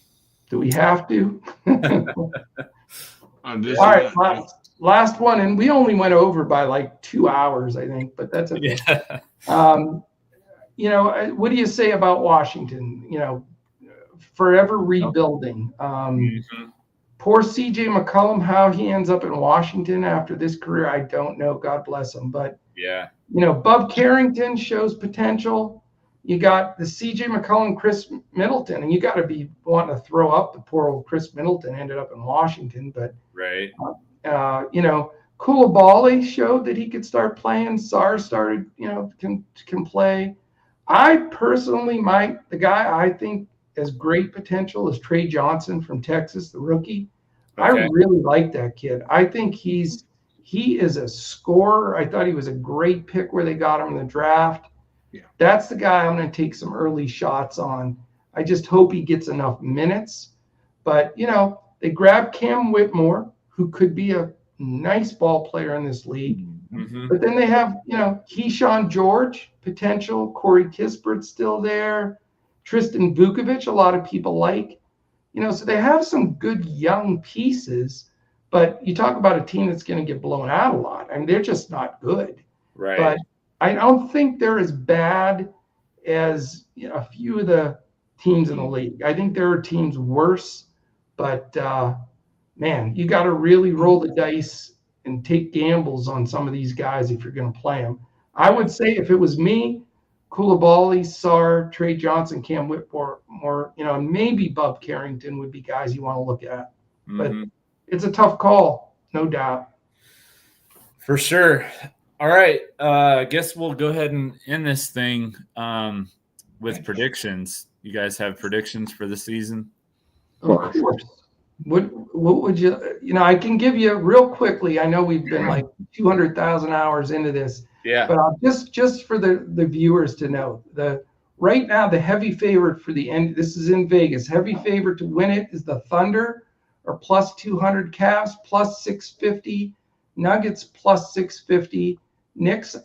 Do we have to? All right, last one, and we only went over by like 2 hours, I think, but that's okay. Yeah. What do you say about Washington? Forever rebuilding. Poor CJ McCollum, how he ends up in Washington after this career, I don't know. God bless him. But, Bub Carrington shows potential. You got the CJ McCollum, Chris Middleton, and you got to be wanting to throw up the poor old Chris Middleton ended up in Washington. But, Koulibaly showed that he could start playing. Sarr started, can play. I personally the guy I think has great potential is Trey Johnson from Texas, the rookie. Okay. I really like that kid. I think he's He is a scorer. I thought he was a great pick where they got him in the draft. Yeah. That's the guy I'm going to take some early shots on. I just hope he gets enough minutes. But, they grabbed Cam Whitmore, who could be a nice ball player in this league. Mm-hmm. But then they have, Keyshawn George, potential. Corey Kispert's still there. Tristan Vukovic, a lot of people like. So they have some good young pieces. But you talk about a team that's going to get blown out a lot. I mean, they're just not good. Right. But I don't think they're as bad as a few of the teams in the league. I think there are teams worse. But, man, you got to really roll the dice and take gambles on some of these guys if you're going to play them. I would say if it was me, Coulibaly, Sarr, Trey Johnson, Cam Whitmore, maybe Bub Carrington would be guys you want to look at. But it's a tough call, no doubt. For sure. All right. I guess we'll go ahead and end this thing with predictions. You guys have predictions for the season? Of course. What would you, I can give you real quickly. I know we've been like 200,000 hours into this. Yeah. But I'll just for the viewers to know, right now the heavy favorite for the end, this is in Vegas, heavy favorite to win it is the Thunder, or plus 200, Cavs plus 650, Nuggets plus 650, Knicks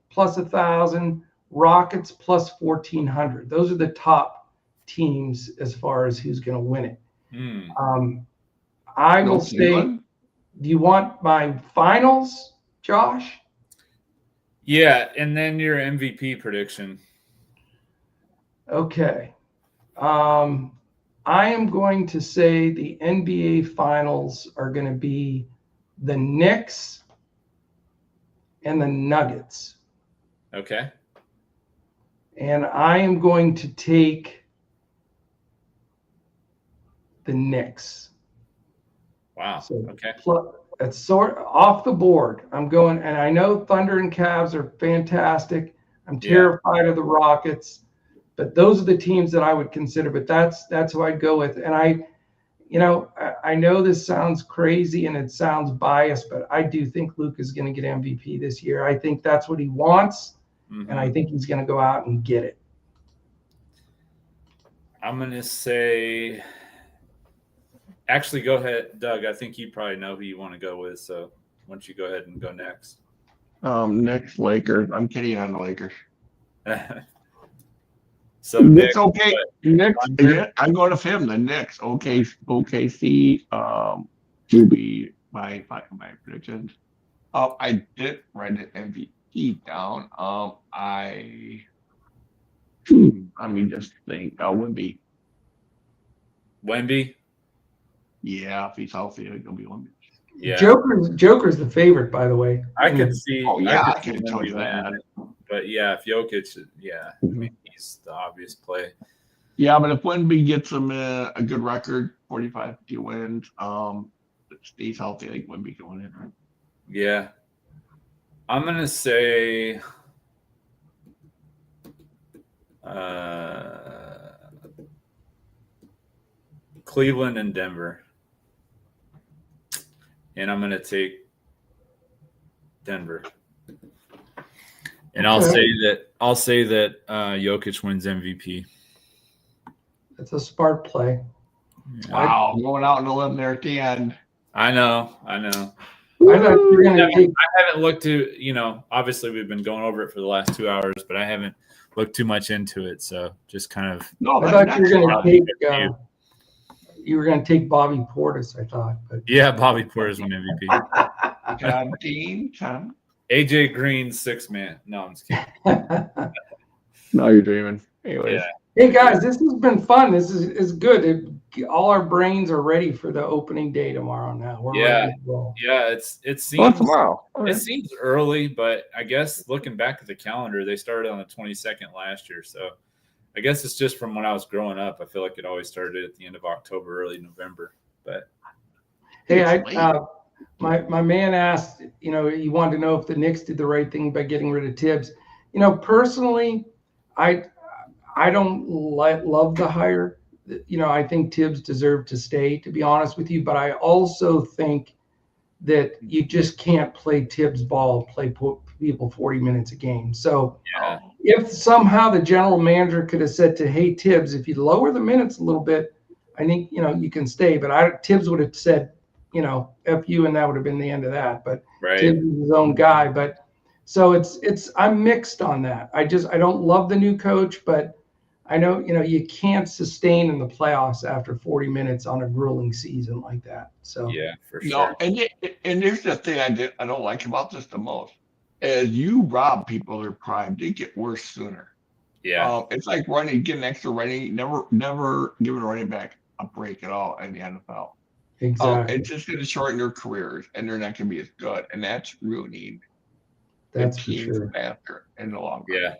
plus 1,000, Rockets plus 1,400. Those are the top teams as far as who's going to win it. I will say, do you want my finals, Josh? Yeah, and then your MVP prediction. Okay. I am going to say the NBA finals are going to be the Knicks and the Nuggets. Okay. And I am going to take the Knicks. Wow. So okay. It's sort of off the board. I'm going, and I know Thunder and Cavs are fantastic. I'm terrified of the Rockets, but those are the teams that I would consider. But that's who I'd go with. And I know this sounds crazy and it sounds biased, but I do think Luke is going to get MVP this year. I think that's what he wants, and I think he's going to go out and get it. I'm going to say. Actually, go ahead, Doug. I think you probably know who you want to go with. So why don't you go ahead and go next? Next, Lakers. I'm kidding on the Lakers. So Knicks, okay. Knicks. Yeah, I'm going to him. The Knicks. OKC. Will be my predictions. I did write an MVP down. Just think. Wemby. Wemby. Yeah, if he's healthy, it'll be Wemby. Yeah. Joker's the favorite, by the way. I can see. Oh yeah, I can tell you that. But yeah, if Jokic, he's the obvious play. Yeah, but if Wemby gets him a good record, 45 wins, stays healthy, I think Wemby can win it. Yeah, I'm gonna say. Cleveland and Denver. And I'm going to take Denver. And I'll say that Jokic wins MVP. That's a smart play. Wow, going out on a limb there at the end. I know. I thought you were going to take. I haven't looked to, obviously we've been going over it for the last 2 hours, but I haven't looked too much into it. So just kind of. No, I thought you were going to take. You were going to take Bobby Portis, I thought. But yeah, Bobby Portis won MVP. John. AJ Green, 6-man. No, I'm just kidding. No, you're dreaming. Anyways. Yeah. Hey guys, this has been fun. This is good. All our brains are ready for the opening day tomorrow. Now we're ready to roll. Yeah. It seems tomorrow. It seems early, but I guess looking back at the calendar, they started on the 22nd last year. So I guess it's just from when I was growing up. I feel like it always started at the end of October, early November. But hey, my man asked, he wanted to know if the Knicks did the right thing by getting rid of Tibbs. Personally, I don't love the hire. I think Tibbs deserved to stay, to be honest with you. But I also think that you just can't play Tibbs ball, play people 40 minutes a game. So if somehow the general manager could have said to, hey, Tibbs, if you lower the minutes a little bit, I think, you can stay. But Tibbs would have said, F you, and that would have been the end of that. But Tibbs is his own guy. But so I'm mixed on that. I don't love the new coach, but I know, you can't sustain in the playoffs after 40 minutes on a grueling season like that. So yeah, for sure. No, and here's the thing I don't like about this the most. As you rob people of their prime, they get worse sooner. Yeah. It's like get an extra running, never giving a running back a break at all in the NFL. Exactly. It's just going to shorten their careers, and they're not going to be as good, and that's ruining That's the for teams sure. faster in the long run. Yeah,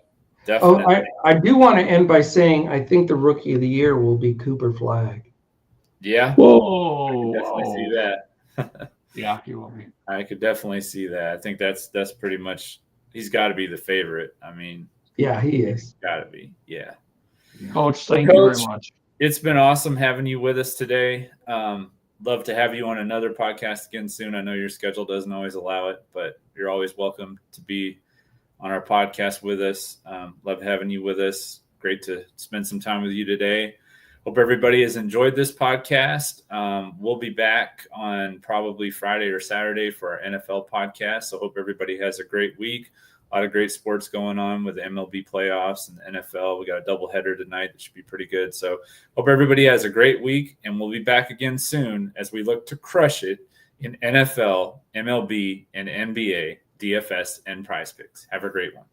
definitely. I do want to end by saying I think the rookie of the year will be Cooper Flagg. Yeah. Whoa. I could definitely see that. Yeah, he will be. I could definitely see that. I think that's pretty much, he's got to be the favorite. I mean, yeah, he is. Got to be. Yeah. Coach, thank you very much. It's been awesome having you with us today. Love to have you on another podcast again soon. I know your schedule doesn't always allow it, but you're always welcome to be on our podcast with us. Love having you with us. Great to spend some time with you today. Hope everybody has enjoyed this podcast. We'll be back on probably Friday or Saturday for our NFL podcast. So hope everybody has a great week. A lot of great sports going on with the MLB playoffs and the NFL. We got a doubleheader tonight that should be pretty good. So hope everybody has a great week, and we'll be back again soon as we look to crush it in NFL, MLB, and NBA, DFS, and PrizePicks. Have a great one.